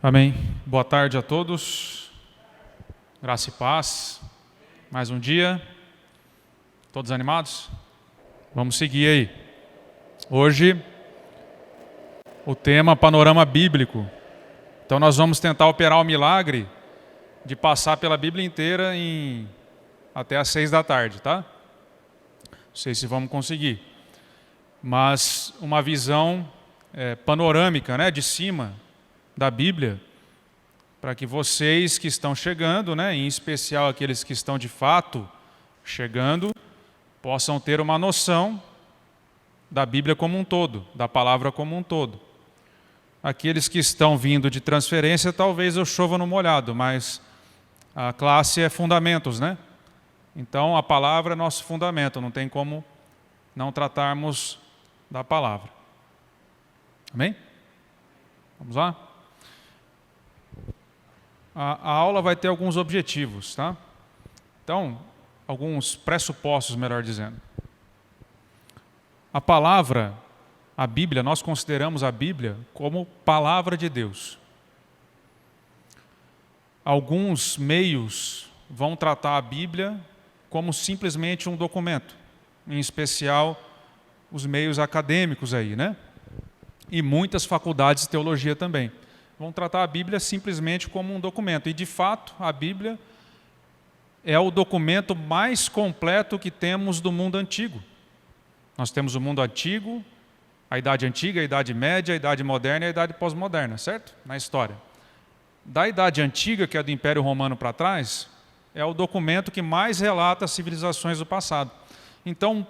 Amém. Boa tarde a todos. Graça e paz. Mais um dia. Todos animados? Vamos seguir aí. Hoje, o tema panorama bíblico. Então nós vamos tentar operar o milagre de passar pela Bíblia inteira até às 6 da tarde, tá? Não sei se vamos conseguir. Mas uma visão panorâmica, né, de cima da Bíblia, para que vocês que estão chegando, né, em especial aqueles que estão de fato chegando, possam ter uma noção da Bíblia como um todo, da palavra como um todo. Aqueles que estão vindo de transferência, talvez eu chova no molhado, mas a classe é fundamentos, né? Então a palavra é nosso fundamento, não tem como não tratarmos da palavra. Amém? Vamos lá? A aula vai ter alguns objetivos, tá? Então, alguns pressupostos, melhor dizendo. A palavra, a Bíblia, nós consideramos a Bíblia como palavra de Deus. Alguns meios vão tratar a Bíblia como simplesmente um documento, em especial os meios acadêmicos aí, né? E muitas faculdades de teologia também. Vão tratar a Bíblia simplesmente como um documento. E, de fato, a Bíblia é o documento mais completo que temos do mundo antigo. Nós temos o mundo antigo, a Idade Antiga, a Idade Média, a Idade Moderna e a Idade Pós-Moderna, certo? Na história. Da Idade Antiga, que é do Império Romano para trás, é o documento que mais relata as civilizações do passado. Então,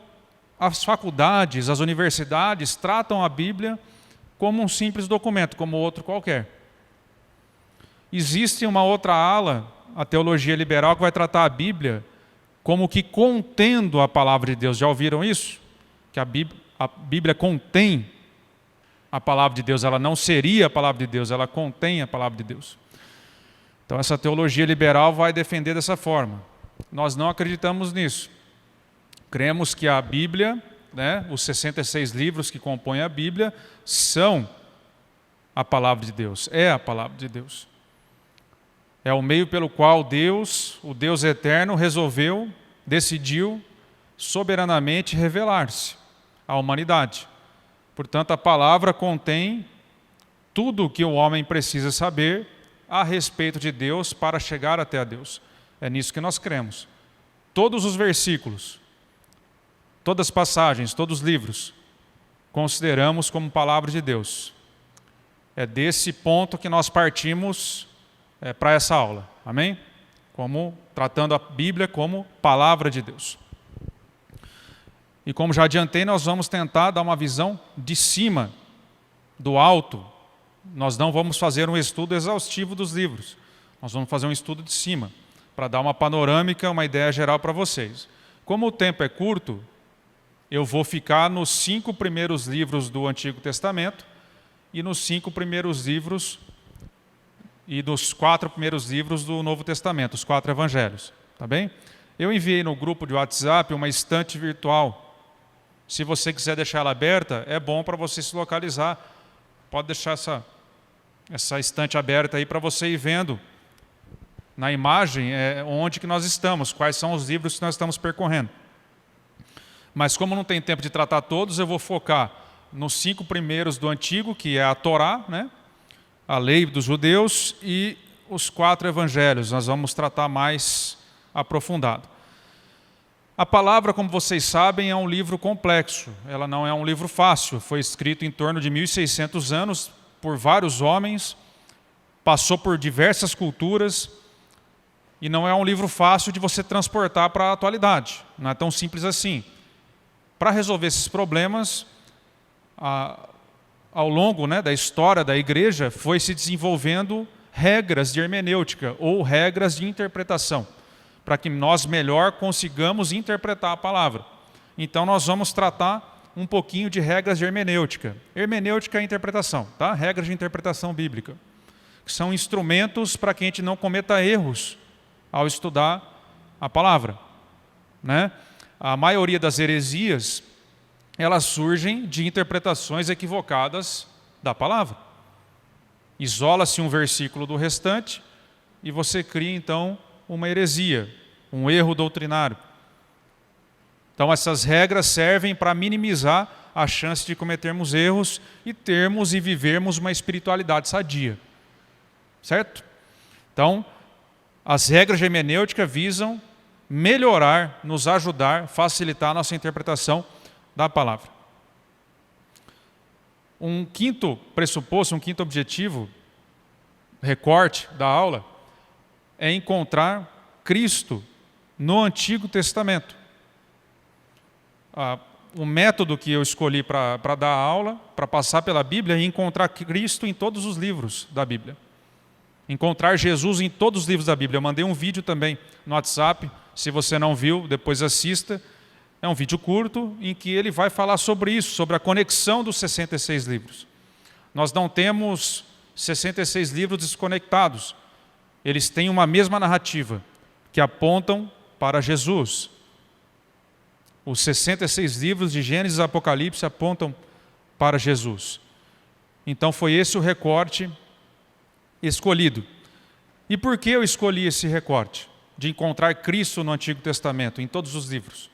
as faculdades, as universidades tratam a Bíblia como um simples documento, como outro qualquer. Existe uma outra ala, a teologia liberal, que vai tratar a Bíblia como que contendo a palavra de Deus. Já ouviram isso? Que a Bíblia contém a palavra de Deus, ela não seria a palavra de Deus, ela contém a palavra de Deus. Então essa teologia liberal vai defender dessa forma. Nós não acreditamos nisso. Cremos que a Bíblia, né, os 66 livros que compõem a Bíblia, são a palavra de Deus, é a palavra de Deus. É o meio pelo qual Deus, o Deus eterno, decidiu soberanamente revelar-se à humanidade. Portanto, a palavra contém tudo o que o homem precisa saber a respeito de Deus para chegar até a Deus. É nisso que nós cremos. Todos os versículos, todas as passagens, todos os livros, consideramos como palavra de Deus. É desse ponto que nós partimos para essa aula. Amém? Tratando a Bíblia como palavra de Deus. E como já adiantei, nós vamos tentar dar uma visão de cima, do alto. Nós não vamos fazer um estudo exaustivo dos livros. Nós vamos fazer um estudo de cima, para dar uma panorâmica, uma ideia geral para vocês. Como o tempo é curto, eu vou ficar nos 5 primeiros livros do Antigo Testamento e nos 5 primeiros livros e dos 4 primeiros livros do Novo Testamento, os 4 evangelhos. Tá bem? Eu enviei no grupo de WhatsApp uma estante virtual. Se você quiser deixar ela aberta, é bom para você se localizar. Pode deixar essa estante aberta aí para você ir vendo na imagem onde que nós estamos, quais são os livros que nós estamos percorrendo. Mas como não tem tempo de tratar todos, eu vou focar nos 5 primeiros do Antigo, que é a Torá, né? A lei dos judeus, e os 4 evangelhos. Nós vamos tratar mais aprofundado. A palavra, como vocês sabem, é um livro complexo. Ela não é um livro fácil. Foi escrito em torno de 1.600 anos por vários homens, passou por diversas culturas, e não é um livro fácil de você transportar para a atualidade. Não é tão simples assim. Para resolver esses problemas, ao longo, né, da história da igreja, foi se desenvolvendo regras de hermenêutica ou regras de interpretação, para que nós melhor consigamos interpretar a palavra. Então nós vamos tratar um pouquinho de regras de hermenêutica. Hermenêutica é interpretação, tá? Regras de interpretação bíblica, que são instrumentos para que a gente não cometa erros ao estudar a palavra, né? A maioria das heresias, elas surgem de interpretações equivocadas da palavra. Isola-se um versículo do restante e você cria, então, uma heresia, um erro doutrinário. Então, essas regras servem para minimizar a chance de cometermos erros e termos e vivermos uma espiritualidade sadia. Certo? Então, as regras de hermenêutica visam melhorar, nos ajudar, facilitar a nossa interpretação da palavra. Um quinto pressuposto, um quinto objetivo, recorte da aula, é encontrar Cristo no Antigo Testamento. O método que eu escolhi para dar a aula, para passar pela Bíblia, é encontrar Cristo em todos os livros da Bíblia. Encontrar Jesus em todos os livros da Bíblia. Eu mandei um vídeo também no WhatsApp, se você não viu, depois assista. É um vídeo curto em que ele vai falar sobre isso, sobre a conexão dos 66 livros. Nós não temos 66 livros desconectados. Eles têm uma mesma narrativa, que apontam para Jesus. Os 66 livros de Gênesis e Apocalipse apontam para Jesus. Então foi esse o recorte escolhido. E por que eu escolhi esse recorte? De encontrar Cristo no Antigo Testamento, em todos os livros.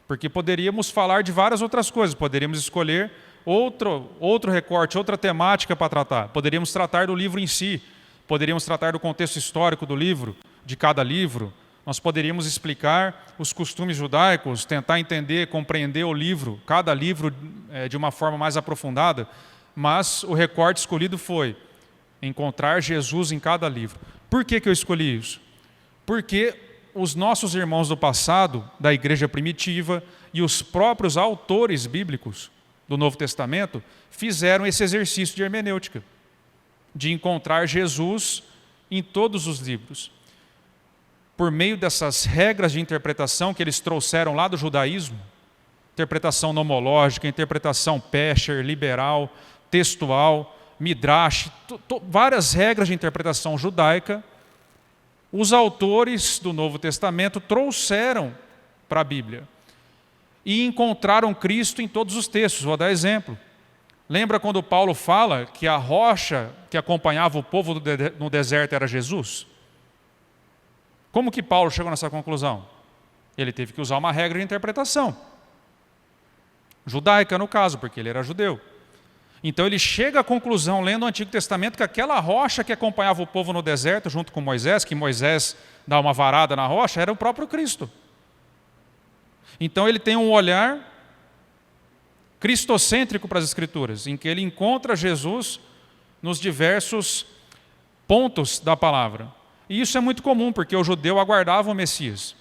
Porque poderíamos falar de várias outras coisas, poderíamos escolher outro recorte, outra temática para tratar. Poderíamos tratar do livro em si, poderíamos tratar do contexto histórico do livro, de cada livro. Nós poderíamos explicar os costumes judaicos, tentar entender, compreender o livro, cada livro de uma forma mais aprofundada, mas o recorte escolhido foi encontrar Jesus em cada livro. Por que eu escolhi isso? Porque os nossos irmãos do passado, da igreja primitiva, e os próprios autores bíblicos do Novo Testamento fizeram esse exercício de hermenêutica, de encontrar Jesus em todos os livros. Por meio dessas regras de interpretação que eles trouxeram lá do judaísmo, interpretação nomológica, interpretação pesher, liberal, textual, midrash, várias regras de interpretação judaica, os autores do Novo Testamento trouxeram para a Bíblia e encontraram Cristo em todos os textos. Vou dar exemplo. Lembra quando Paulo fala que a rocha que acompanhava o povo no deserto era Jesus? Como que Paulo chegou nessa conclusão? Ele teve que usar uma regra de interpretação, judaica no caso, porque ele era judeu. Então ele chega à conclusão, lendo o Antigo Testamento, que aquela rocha que acompanhava o povo no deserto, junto com Moisés, que Moisés dá uma varada na rocha, era o próprio Cristo. Então ele tem um olhar cristocêntrico para as Escrituras, em que ele encontra Jesus nos diversos pontos da palavra. E isso é muito comum, porque o judeu aguardava o Messias.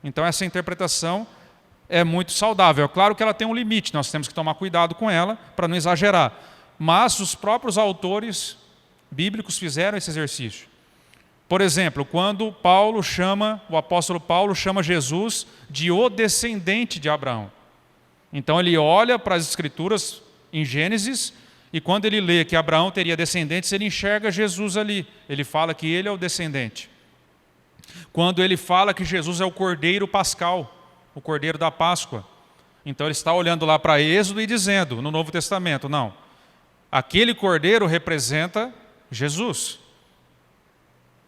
Então essa interpretação é muito saudável. É claro que ela tem um limite, nós temos que tomar cuidado com ela para não exagerar. Mas os próprios autores bíblicos fizeram esse exercício. Por exemplo, quando o apóstolo Paulo chama Jesus de o descendente de Abraão. Então ele olha para as Escrituras em Gênesis e quando ele lê que Abraão teria descendentes, ele enxerga Jesus ali. Ele fala que ele é o descendente. Quando ele fala que Jesus é o Cordeiro Pascal, o Cordeiro da Páscoa. Então ele está olhando lá para Êxodo e dizendo, no Novo Testamento, não, aquele Cordeiro representa Jesus.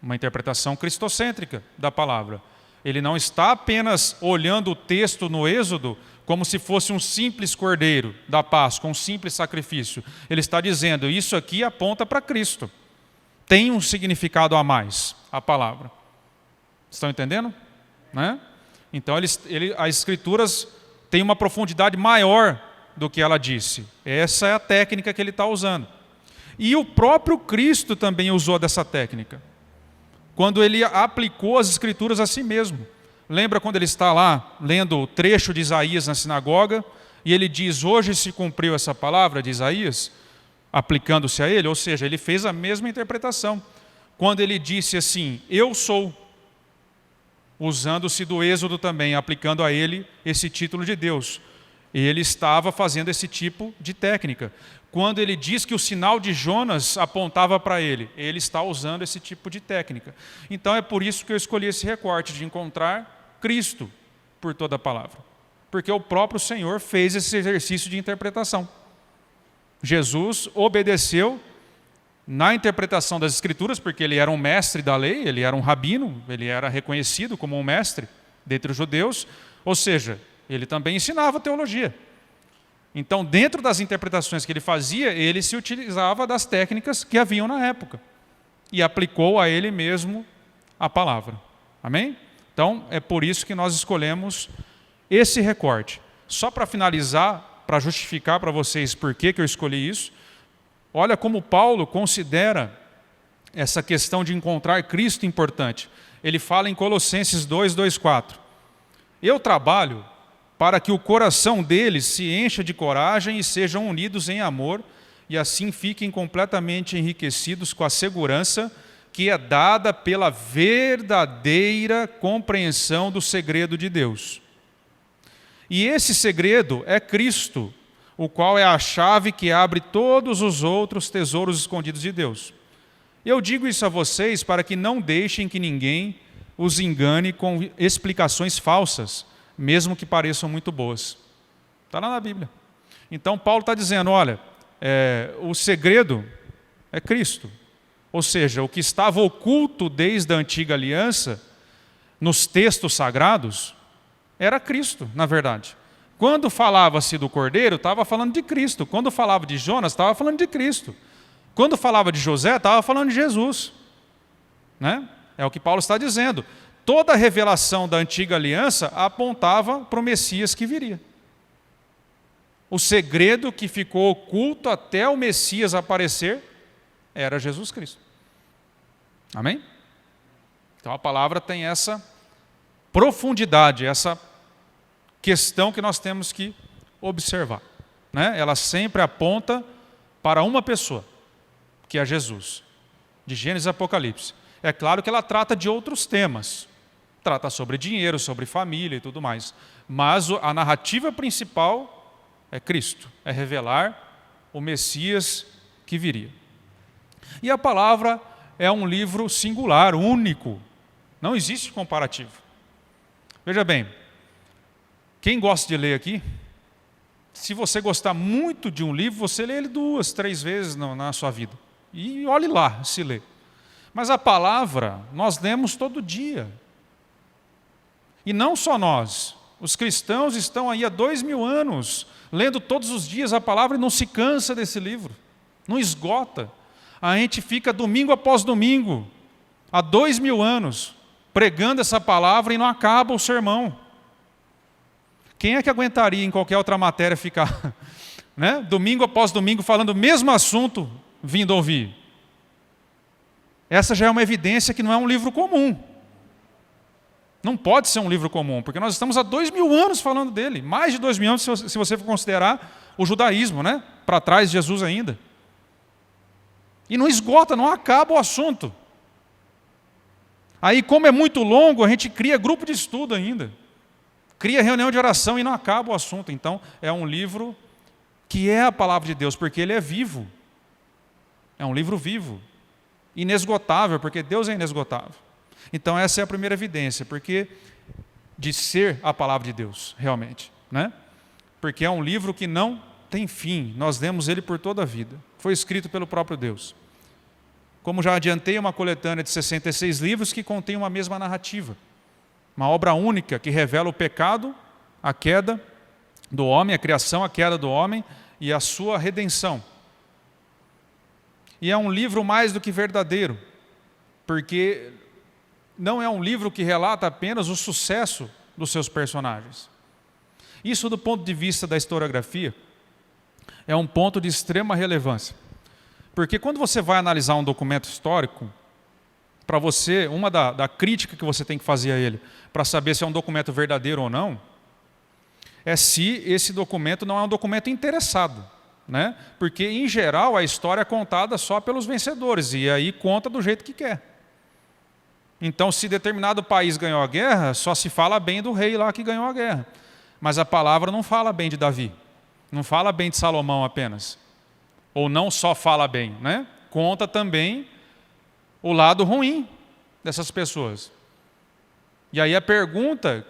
Uma interpretação cristocêntrica da palavra. Ele não está apenas olhando o texto no Êxodo como se fosse um simples Cordeiro da Páscoa, um simples sacrifício. Ele está dizendo, isso aqui aponta para Cristo. Tem um significado a mais, a palavra. Estão entendendo? Né? Então, as Escrituras têm uma profundidade maior do que ela disse. Essa é a técnica que ele está usando. E o próprio Cristo também usou dessa técnica, quando ele aplicou as Escrituras a si mesmo. Lembra quando ele está lá, lendo o trecho de Isaías na sinagoga, e ele diz, hoje se cumpriu essa palavra de Isaías, aplicando-se a ele? Ou seja, ele fez a mesma interpretação. Quando ele disse assim, eu sou, usando-se do Êxodo também, aplicando a ele esse título de Deus. Ele estava fazendo esse tipo de técnica. Quando ele diz que o sinal de Jonas apontava para ele está usando esse tipo de técnica. Então é por isso que eu escolhi esse recorte, de encontrar Cristo por toda a palavra. Porque o próprio Senhor fez esse exercício de interpretação. Jesus obedeceu na interpretação das Escrituras, porque ele era um mestre da lei, ele era um rabino, ele era reconhecido como um mestre dentre os judeus, ou seja, ele também ensinava teologia. Então, dentro das interpretações que ele fazia, ele se utilizava das técnicas que haviam na época e aplicou a ele mesmo a palavra. Amém? Então, é por isso que nós escolhemos esse recorte. Só para finalizar, para justificar para vocês por que eu escolhi isso, olha como Paulo considera essa questão de encontrar Cristo importante. Ele fala em Colossenses 2:4. Eu trabalho para que o coração deles se encha de coragem e sejam unidos em amor, e assim fiquem completamente enriquecidos com a segurança que é dada pela verdadeira compreensão do segredo de Deus. E esse segredo é Cristo, o qual é a chave que abre todos os outros tesouros escondidos de Deus. Eu digo isso a vocês para que não deixem que ninguém os engane com explicações falsas, mesmo que pareçam muito boas. Está lá na Bíblia. Então Paulo está dizendo, olha, o segredo é Cristo. Ou seja, o que estava oculto desde a antiga aliança, nos textos sagrados, era Cristo, na verdade. Quando falava-se do Cordeiro, estava falando de Cristo. Quando falava de Jonas, estava falando de Cristo. Quando falava de José, estava falando de Jesus. Né? É o que Paulo está dizendo. Toda a revelação da antiga aliança apontava para o Messias que viria. O segredo que ficou oculto até o Messias aparecer era Jesus Cristo. Amém? Então a palavra tem essa profundidade, essa questão que nós temos que observar. Né? Ela sempre aponta para uma pessoa, que é Jesus, de Gênesis e Apocalipse. É claro que ela trata de outros temas, trata sobre dinheiro, sobre família e tudo mais, mas a narrativa principal é Cristo, é revelar o Messias que viria. E a palavra é um livro singular, único, não existe comparativo. Veja bem, quem gosta de ler aqui, se você gostar muito de um livro, você lê ele 2, 3 vezes na sua vida. E olhe lá, se lê. Mas a palavra, nós lemos todo dia. E não só nós. Os cristãos estão aí há 2000 anos, lendo todos os dias a palavra e não se cansa desse livro. Não esgota. A gente fica domingo após domingo, há 2000 anos, pregando essa palavra e não acaba o sermão. Quem é que aguentaria em qualquer outra matéria ficar, né, domingo após domingo falando o mesmo assunto, vindo ouvir? Essa já é uma evidência que não é um livro comum. Não pode ser um livro comum, porque nós estamos há 2000 anos falando dele, mais de 2000 anos se você for considerar o judaísmo, né, para trás de Jesus ainda. E não esgota, não acaba o assunto. Aí, como é muito longo, a gente cria grupo de estudo ainda. Cria reunião de oração e não acaba o assunto. Então, é um livro que é a palavra de Deus, porque ele é vivo. É um livro vivo. Inesgotável, porque Deus é inesgotável. Então, essa é a primeira evidência, porque de ser a palavra de Deus, realmente. Né? Porque é um livro que não tem fim. Nós lemos ele por toda a vida. Foi escrito pelo próprio Deus. Como já adiantei, uma coletânea de 66 livros que contém uma mesma narrativa. Uma obra única que revela o pecado, a queda do homem, a criação, a queda do homem e a sua redenção. E é um livro mais do que verdadeiro, porque não é um livro que relata apenas o sucesso dos seus personagens. Isso, do ponto de vista da historiografia, é um ponto de extrema relevância. Porque quando você vai analisar um documento histórico, para você, uma da crítica que você tem que fazer a ele, para saber se é um documento verdadeiro ou não, é se esse documento não é um documento interessado. Né? Porque, em geral, a história é contada só pelos vencedores, e aí conta do jeito que quer. Então, se determinado país ganhou a guerra, só se fala bem do rei lá que ganhou a guerra. Mas a palavra não fala bem de Davi, não fala bem de Salomão apenas. Ou não só fala bem, né? Conta também o lado ruim dessas pessoas. E aí a pergunta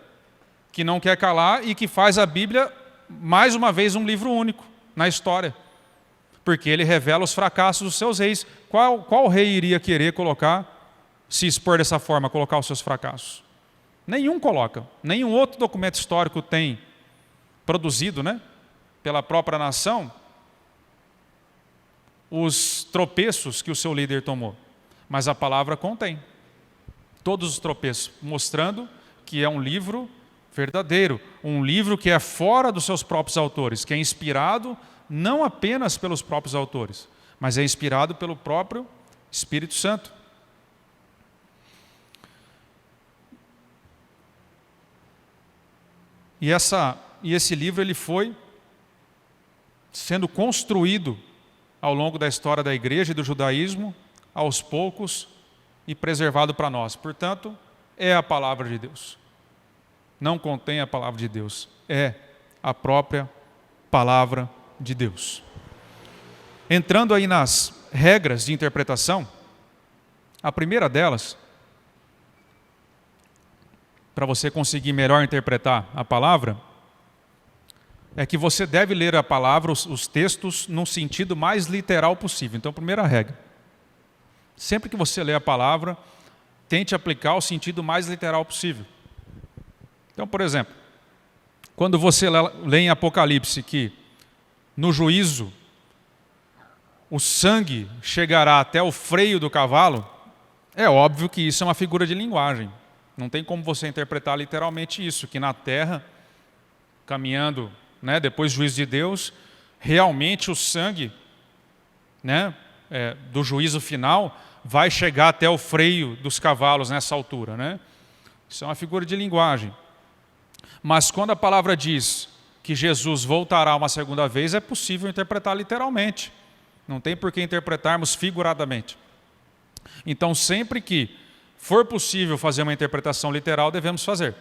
que não quer calar e que faz a Bíblia, mais uma vez, um livro único na história. Porque ele revela os fracassos dos seus reis, qual rei iria querer se expor dessa forma, colocar os seus fracassos? Nenhum coloca. Nenhum outro documento histórico tem produzido, né, pela própria nação, os tropeços que o seu líder tomou. Mas a palavra contém todos os tropeços, mostrando que é um livro verdadeiro, um livro que é fora dos seus próprios autores, que é inspirado não apenas pelos próprios autores, mas é inspirado pelo próprio Espírito Santo. E esse livro ele foi sendo construído ao longo da história da igreja e do judaísmo, aos poucos, e preservado para nós. Portanto, é a palavra de Deus. Não contém a palavra de Deus. É a própria palavra de Deus. Entrando aí nas regras de interpretação, a primeira delas, para você conseguir melhor interpretar a palavra, é que você deve ler a palavra, os textos, no sentido mais literal possível. Então, primeira regra. Sempre que você lê a palavra, tente aplicar o sentido mais literal possível. Então, por exemplo, quando você lê em Apocalipse que no juízo o sangue chegará até o freio do cavalo, é óbvio que isso é uma figura de linguagem. Não tem como você interpretar literalmente isso, que na terra, caminhando, né, depois do juízo de Deus, realmente o sangue, né, do juízo final vai chegar até o freio dos cavalos nessa altura, né? Isso é uma figura de linguagem. Mas quando a palavra diz que Jesus voltará uma segunda vez, é possível interpretar literalmente. Não tem por que interpretarmos figuradamente. Então, sempre que for possível fazer uma interpretação literal, devemos fazer.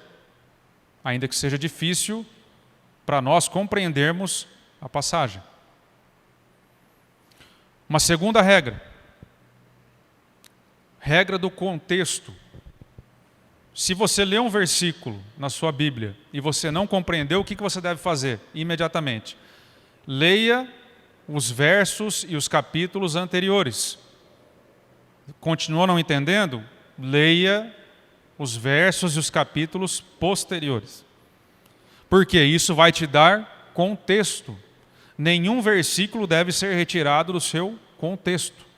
Ainda que seja difícil para nós compreendermos a passagem. Uma segunda regra. Regra do contexto. Se você lê um versículo na sua Bíblia e você não compreendeu, o que você deve fazer? Imediatamente. Leia os versos e os capítulos anteriores. Continua não entendendo? Leia os versos e os capítulos posteriores. Porque isso vai te dar contexto. Nenhum versículo deve ser retirado do seu contexto.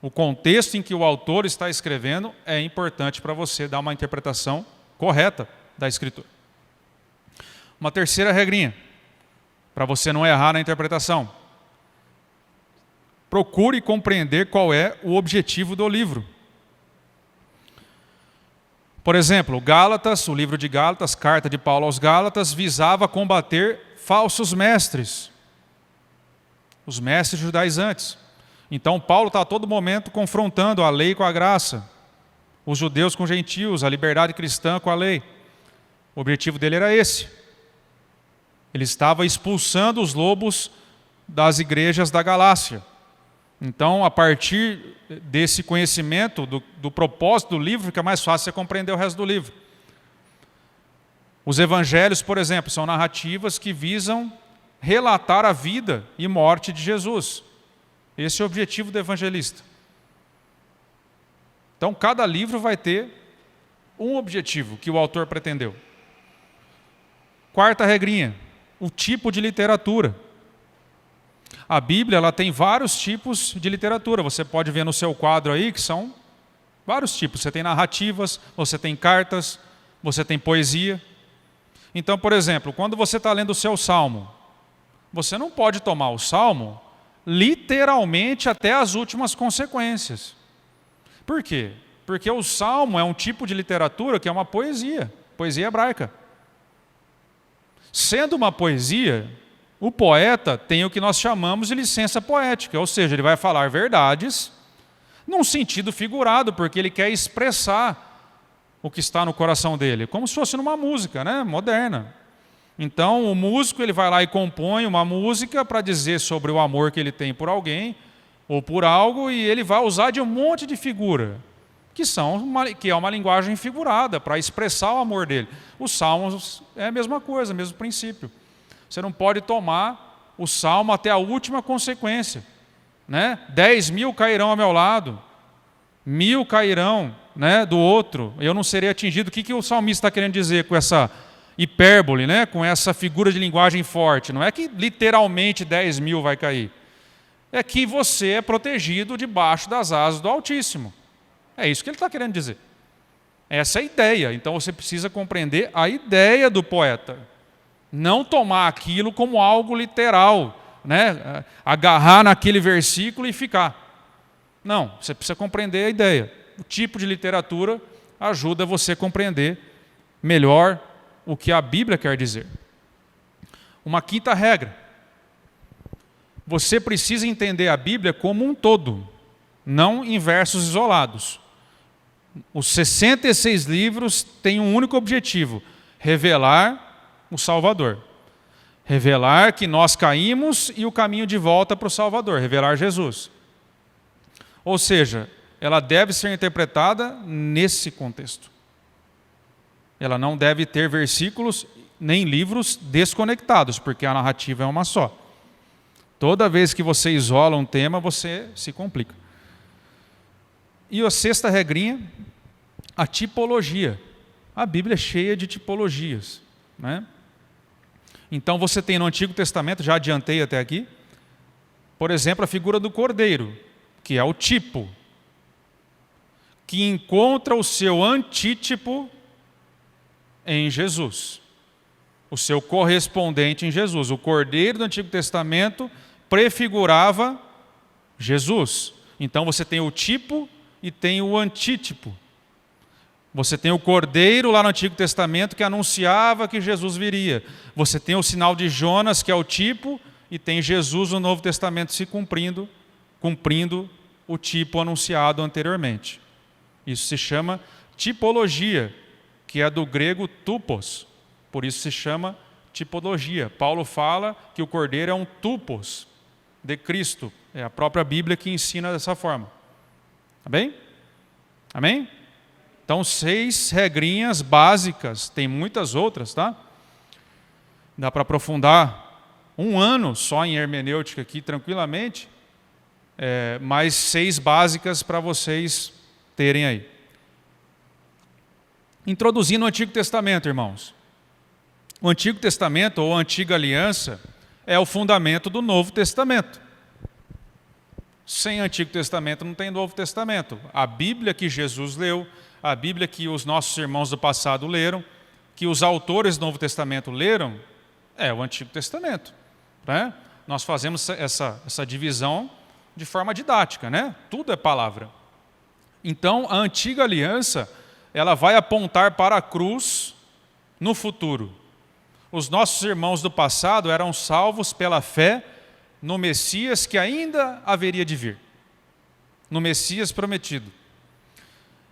O contexto em que o autor está escrevendo é importante para você dar uma interpretação correta da Escritura. Uma terceira regrinha, para você não errar na interpretação. Procure compreender qual é o objetivo do livro. Por exemplo, Gálatas, o livro de Gálatas, carta de Paulo aos Gálatas, visava combater falsos mestres, os mestres judaizantes. Então, Paulo está a todo momento confrontando a lei com a graça, os judeus com os gentios, a liberdade cristã com a lei. O objetivo dele era esse. Ele estava expulsando os lobos das igrejas da Galácia. Então, a partir desse conhecimento do propósito do livro, fica mais fácil você compreender o resto do livro. Os evangelhos, por exemplo, são narrativas que visam relatar a vida e morte de Jesus. Esse é o objetivo do evangelista. Então, cada livro vai ter um objetivo que o autor pretendeu. Quarta regrinha, o tipo de literatura. A Bíblia ela tem vários tipos de literatura. Você pode ver no seu quadro aí que são vários tipos. Você tem narrativas, você tem cartas, você tem poesia. Então, por exemplo, quando você está lendo o seu salmo, você não pode tomar o salmo literalmente até as últimas consequências. Por quê? Porque o salmo é um tipo de literatura que é uma poesia hebraica. Sendo uma poesia, o poeta tem o que nós chamamos de licença poética, ou seja, ele vai falar verdades num sentido figurado, porque ele quer expressar o que está no coração dele, como se fosse numa música, né, moderna. Então, o músico ele vai lá e compõe uma música para dizer sobre o amor que ele tem por alguém ou por algo, e ele vai usar de um monte de figura, que é uma linguagem figurada para expressar o amor dele. Os salmos é a mesma coisa, o mesmo princípio. Você não pode tomar o salmo até a última consequência. né? 10.000 cairão ao meu lado, 1.000 cairão, né, do outro, eu não serei atingido. O que o salmista está querendo dizer com essa hipérbole, né, com essa figura de linguagem forte? Não é que literalmente 10.000 vai cair. É que você é protegido debaixo das asas do Altíssimo. É isso que ele está querendo dizer. Essa é a ideia. Então você precisa compreender a ideia do poeta. Não tomar aquilo como algo literal, né? Agarrar naquele versículo e ficar. Não, você precisa compreender a ideia. O tipo de literatura ajuda você a compreender melhor o que a Bíblia quer dizer. Uma quinta regra. Você precisa entender a Bíblia como um todo, não em versos isolados. Os 66 livros têm um único objetivo: revelar o Salvador. Revelar que nós caímos e o caminho de volta para o Salvador, revelar Jesus. Ou seja, ela deve ser interpretada nesse contexto. Ela não deve ter versículos nem livros desconectados, porque a narrativa é uma só. Toda vez que você isola um tema, você se complica. E a sexta regrinha, a tipologia. A Bíblia é cheia de tipologias, né? Então você tem no Antigo Testamento, já adiantei até aqui, por exemplo, a figura do cordeiro, que é o tipo, que encontra o seu antítipo em Jesus, o seu correspondente em Jesus. O cordeiro do Antigo Testamento prefigurava Jesus. Então você tem o tipo e tem o antítipo. Você tem o cordeiro lá no Antigo Testamento que anunciava que Jesus viria. Você tem o sinal de Jonas, que é o tipo, e tem Jesus no Novo Testamento se cumprindo o tipo anunciado anteriormente. Isso se chama tipologia, que é do grego tupos. Por isso se chama tipologia. Paulo fala que o cordeiro é um tupos de Cristo. É a própria Bíblia que ensina dessa forma. Tá bem? Amém? Então, 6 regrinhas básicas. Tem muitas outras, tá? Dá para aprofundar um ano só em hermenêutica aqui, tranquilamente. Mais 6 básicas para vocês terem aí. Introduzindo o Antigo Testamento, irmãos. O Antigo Testamento, ou a Antiga Aliança, é o fundamento do Novo Testamento. Sem Antigo Testamento não tem Novo Testamento. A Bíblia que Jesus leu, a Bíblia que os nossos irmãos do passado leram, que os autores do Novo Testamento leram, é o Antigo Testamento, né? Nós fazemos essa divisão de forma didática, né? Tudo é palavra. Então, a Antiga Aliança, ela vai apontar para a cruz no futuro. Os nossos irmãos do passado eram salvos pela fé no Messias que ainda haveria de vir, no Messias prometido.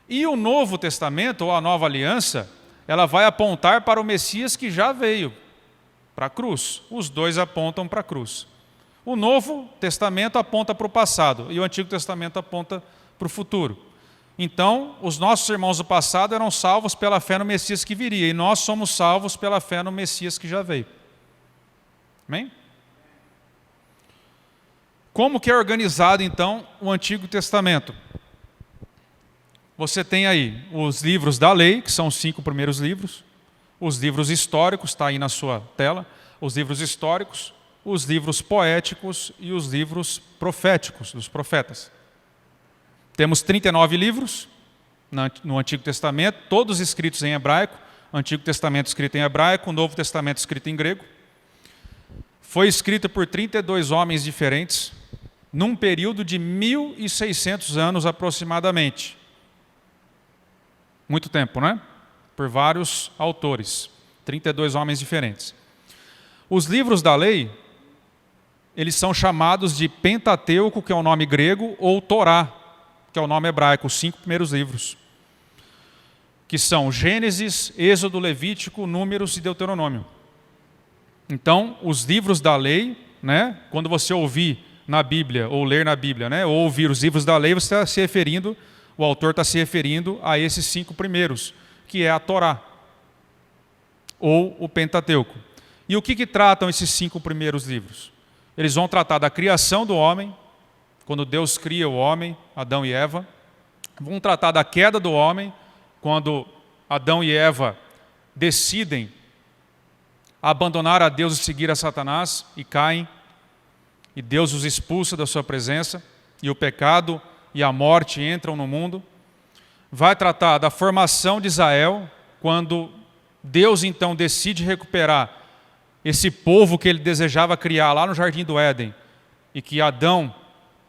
E o Novo Testamento, ou a Nova Aliança, ela vai apontar para o Messias que já veio, para a cruz. Os dois apontam para a cruz. O Novo Testamento aponta para o passado e o Antigo Testamento aponta para o futuro. Então, os nossos irmãos do passado eram salvos pela fé no Messias que viria, e nós somos salvos pela fé no Messias que já veio. Amém? Como que é organizado, então, o Antigo Testamento? Você tem aí os livros da lei, que são os 5 primeiros livros, os livros históricos, está aí na sua tela, os livros históricos, os livros poéticos e os livros proféticos, dos profetas. Temos 39 livros no Antigo Testamento, todos escritos em hebraico, o Antigo Testamento escrito em hebraico, o Novo Testamento escrito em grego. Foi escrito por 32 homens diferentes, num período de 1.600 anos aproximadamente. Muito tempo, né? Por vários autores, 32 homens diferentes. Os livros da lei, eles são chamados de Pentateuco, que é o nome grego, ou Torá, que é o nome hebraico, os 5 primeiros livros, que são Gênesis, Êxodo, Levítico, Números e Deuteronômio. Então, os livros da lei, né, quando você ouvir na Bíblia, ou ler na Bíblia, né, ou ouvir os livros da lei, você está se referindo, o autor está se referindo a esses 5 primeiros, que é a Torá, ou o Pentateuco. E o que tratam esses 5 primeiros livros? Eles vão tratar da criação do homem, quando Deus cria o homem, Adão e Eva. Vão tratar da queda do homem, quando Adão e Eva decidem abandonar a Deus e seguir a Satanás e caem, e Deus os expulsa da sua presença, e o pecado e a morte entram no mundo. Vai tratar da formação de Israel, quando Deus então decide recuperar esse povo que ele desejava criar lá no Jardim do Éden, e que Adão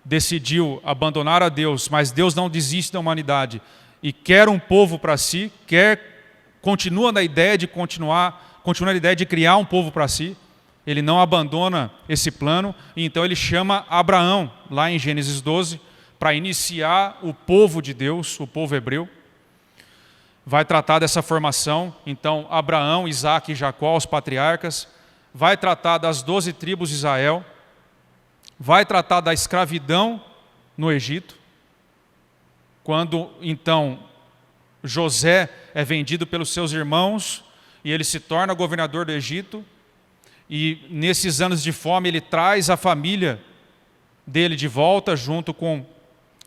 decidiu abandonar a Deus, mas Deus não desiste da humanidade e quer um povo para si, continua na ideia de continua na ideia de criar um povo para si. Ele não abandona esse plano, e então ele chama Abraão, lá em Gênesis 12, para iniciar o povo de Deus, o povo hebreu. Vai tratar dessa formação, então Abraão, Isaque e Jacó, os patriarcas. Vai tratar das 12 tribos de Israel. Vai tratar da escravidão no Egito, quando então José é vendido pelos seus irmãos e ele se torna governador do Egito, e nesses anos de fome ele traz a família dele de volta, junto com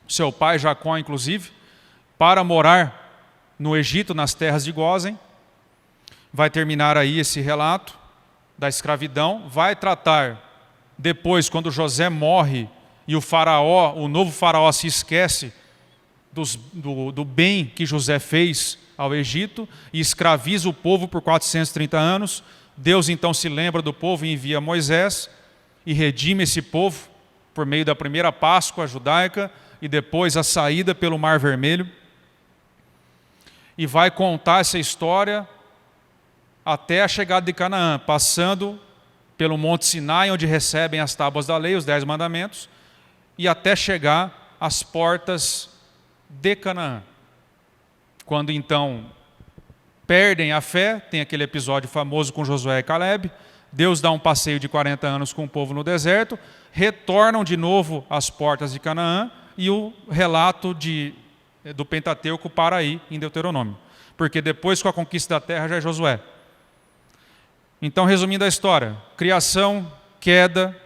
seu pai Jacó inclusive, para morar no Egito, nas terras de Gósen. Vai terminar aí esse relato da escravidão. Vai tratar depois, quando José morre e o novo faraó se esquece do bem que José fez ao Egito e escraviza o povo por 430 anos, Deus então se lembra do povo e envia Moisés e redime esse povo por meio da primeira Páscoa judaica e depois a saída pelo Mar Vermelho. E vai contar essa história até a chegada de Canaã, passando pelo Monte Sinai, onde recebem as tábuas da lei, os 10 mandamentos, e até chegar às portas de Canaã. Quando então perdem a fé, tem aquele episódio famoso com Josué e Caleb, Deus dá um passeio de 40 anos com o povo no deserto, retornam de novo às portas de Canaã, e o relato do Pentateuco para aí em Deuteronômio. Porque depois, com a conquista da terra, já é Josué. Então, resumindo a história: criação, queda,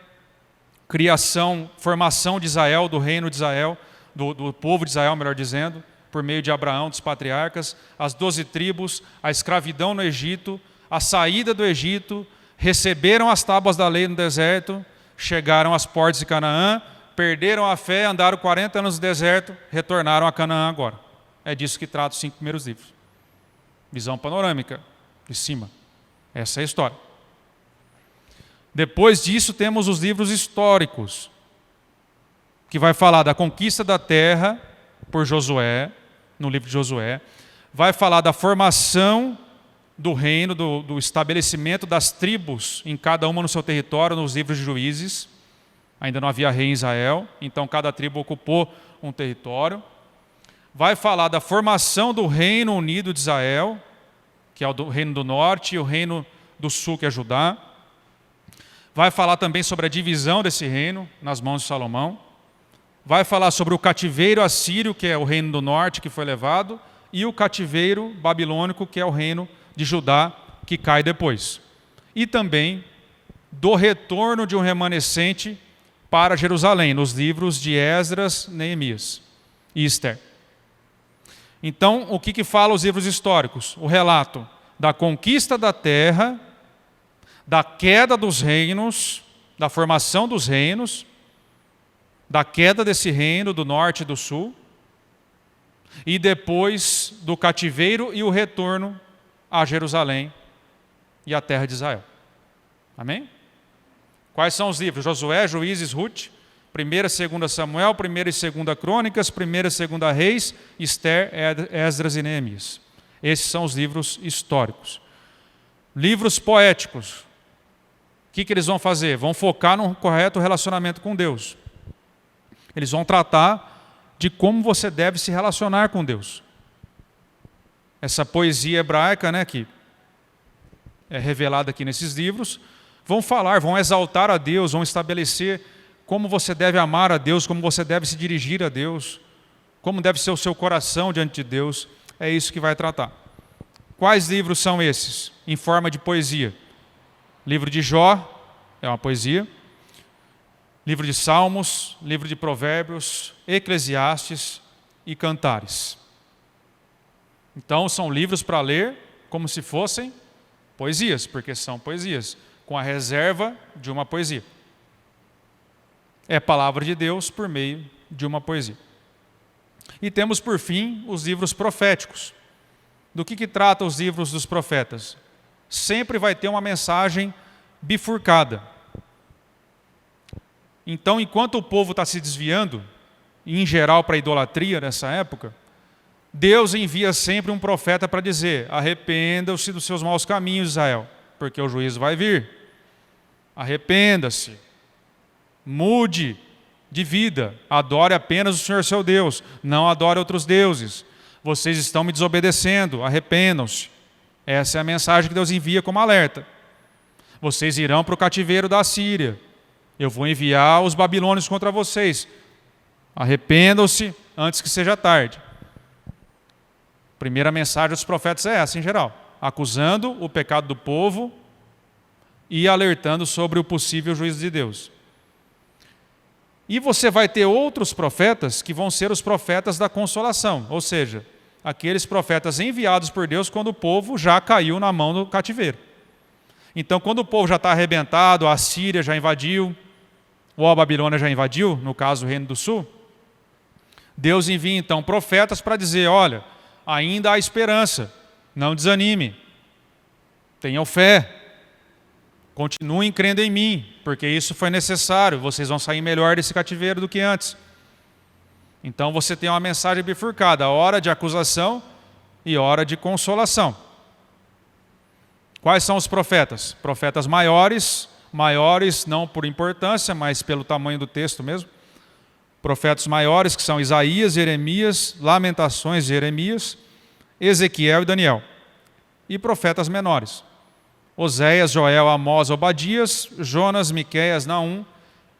formação de Israel, do reino de Israel, do povo de Israel, melhor dizendo, por meio de Abraão, dos patriarcas, as 12 tribos, a escravidão no Egito, a saída do Egito, receberam as tábuas da lei no deserto, chegaram às portas de Canaã, perderam a fé, andaram 40 anos no deserto, retornaram a Canaã agora. É disso que trata os 5 primeiros livros. Visão panorâmica, de cima. Essa é a história. Depois disso temos os livros históricos, que vai falar da conquista da terra por Josué, no livro de Josué. Vai falar da formação do reino, do estabelecimento das tribos, em cada uma no seu território, nos livros de Juízes. Ainda não havia rei em Israel, então cada tribo ocupou um território. Vai falar da formação do reino unido de Israel, que é o reino do norte, e o reino do sul, que é Judá. Vai falar também sobre a divisão desse reino nas mãos de Salomão. Vai falar sobre o cativeiro assírio, que é o reino do norte, que foi levado, e o cativeiro babilônico, que é o reino de Judá, que cai depois. E também do retorno de um remanescente para Jerusalém, nos livros de Esdras, Neemias e Ester. Então, o que fala os livros históricos? O relato da conquista da terra, da queda dos reinos, da formação dos reinos, da queda desse reino do norte e do sul, e depois do cativeiro e o retorno a Jerusalém e a terra de Israel. Amém? Quais são os livros? Josué, Juízes, Ruth, 1ª e 2ª Samuel, 1ª e 2ª Crônicas, 1ª e 2ª Reis, Ester, Esdras e Neemias. Esses são os livros históricos. Livros poéticos. O que eles vão fazer? Vão focar no correto relacionamento com Deus. Eles vão tratar de como você deve se relacionar com Deus. Essa poesia hebraica, que é revelada aqui nesses livros, vão exaltar a Deus, vão estabelecer como você deve amar a Deus, como você deve se dirigir a Deus, como deve ser o seu coração diante de Deus. É isso que vai tratar. Quais livros são esses? Em forma de poesia. Livro de Jó é uma poesia. livro de Salmos, livro de Provérbios, Eclesiastes e Cantares. Então são livros para ler como se fossem poesias, porque são poesias, com a reserva de uma poesia. É palavra de Deus por meio de uma poesia. E temos, por fim, os livros proféticos. Do que trata os livros dos profetas? Sempre vai ter uma mensagem bifurcada. Então, enquanto o povo está se desviando, em geral para a idolatria nessa época, Deus envia sempre um profeta para dizer: arrependa-se dos seus maus caminhos, Israel, porque o juízo vai vir. Arrependa-se, mude de vida, adore apenas o Senhor seu Deus, não adore outros deuses. Vocês estão me desobedecendo, arrependam-se. Essa é a mensagem que Deus envia como alerta. Vocês irão para o cativeiro da Síria. Eu vou enviar os babilônios contra vocês. Arrependam-se antes que seja tarde. A primeira mensagem dos profetas é essa, em geral, acusando o pecado do povo e alertando sobre o possível juízo de Deus. E você vai ter outros profetas que vão ser os profetas da consolação, ou seja, aqueles profetas enviados por Deus quando o povo já caiu na mão do cativeiro. Então, quando o povo já está arrebentado, a Síria já invadiu, ou a Babilônia já invadiu, no caso o Reino do Sul, Deus envia então profetas para dizer: olha, ainda há esperança, não desanime, tenham fé, continuem crendo em mim, porque isso foi necessário, vocês vão sair melhor desse cativeiro do que antes. Então você tem uma mensagem bifurcada, hora de acusação e hora de consolação. Quais são os profetas? Profetas maiores não por importância, mas pelo tamanho do texto mesmo. Profetas maiores que são Isaías, Jeremias, Lamentações de Jeremias, Ezequiel e Daniel. E profetas menores: Oséias, Joel, Amós, Obadias, Jonas, Miqueias, Naum,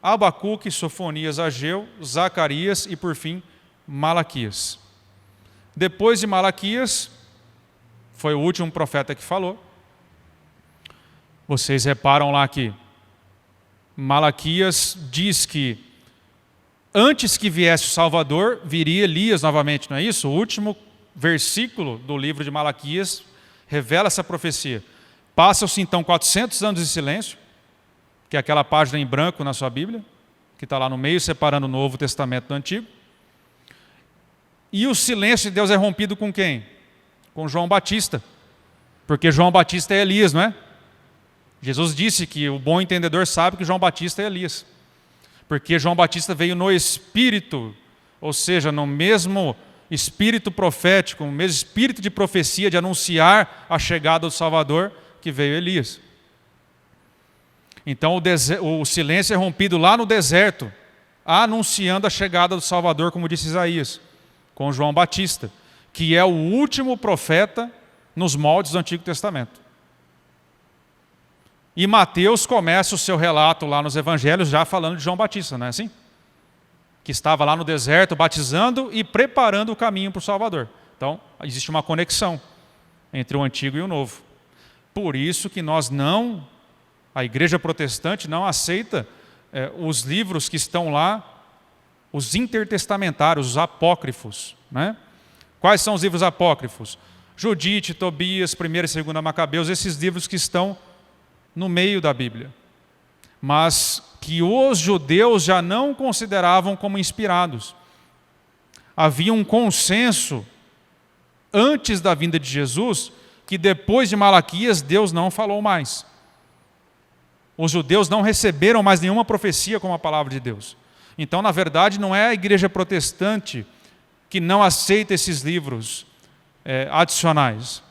Abacuque, Sofonias, Ageu, Zacarias e, por fim, Malaquias. Depois de Malaquias, foi o último profeta que falou. Vocês reparam lá que Malaquias diz que antes que viesse o Salvador, viria Elias novamente, não é isso? O último versículo do livro de Malaquias revela essa profecia. Passam-se então 400 anos de silêncio, que é aquela página em branco na sua Bíblia, que está lá no meio, separando o Novo Testamento do Antigo. E o silêncio de Deus é rompido com quem? Com João Batista. Porque João Batista é Elias, não é? Jesus disse que o bom entendedor sabe que João Batista é Elias. Porque João Batista veio no Espírito, ou seja, no mesmo espírito profético, no mesmo espírito de profecia, de anunciar a chegada do Salvador, que veio Elias. Então o silêncio é rompido lá no deserto, anunciando a chegada do Salvador, como disse Isaías, com João Batista, que é o último profeta nos moldes do Antigo Testamento. E Mateus começa o seu relato lá nos Evangelhos já falando de João Batista, não é assim? Que estava lá no deserto batizando e preparando o caminho para o Salvador. Então, existe uma conexão entre o Antigo e o Novo. Por isso que a Igreja Protestante não aceita os livros que estão lá, os intertestamentários, os apócrifos, né? Quais são os livros apócrifos? Judite, Tobias, 1ª e 2ª Macabeus, esses livros que estão no meio da Bíblia, mas que os judeus já não consideravam como inspirados. Havia um consenso antes da vinda de Jesus que depois de Malaquias Deus não falou mais. Os judeus não receberam mais nenhuma profecia como a palavra de Deus. Então, na verdade, não é a Igreja Protestante que não aceita esses livros adicionais.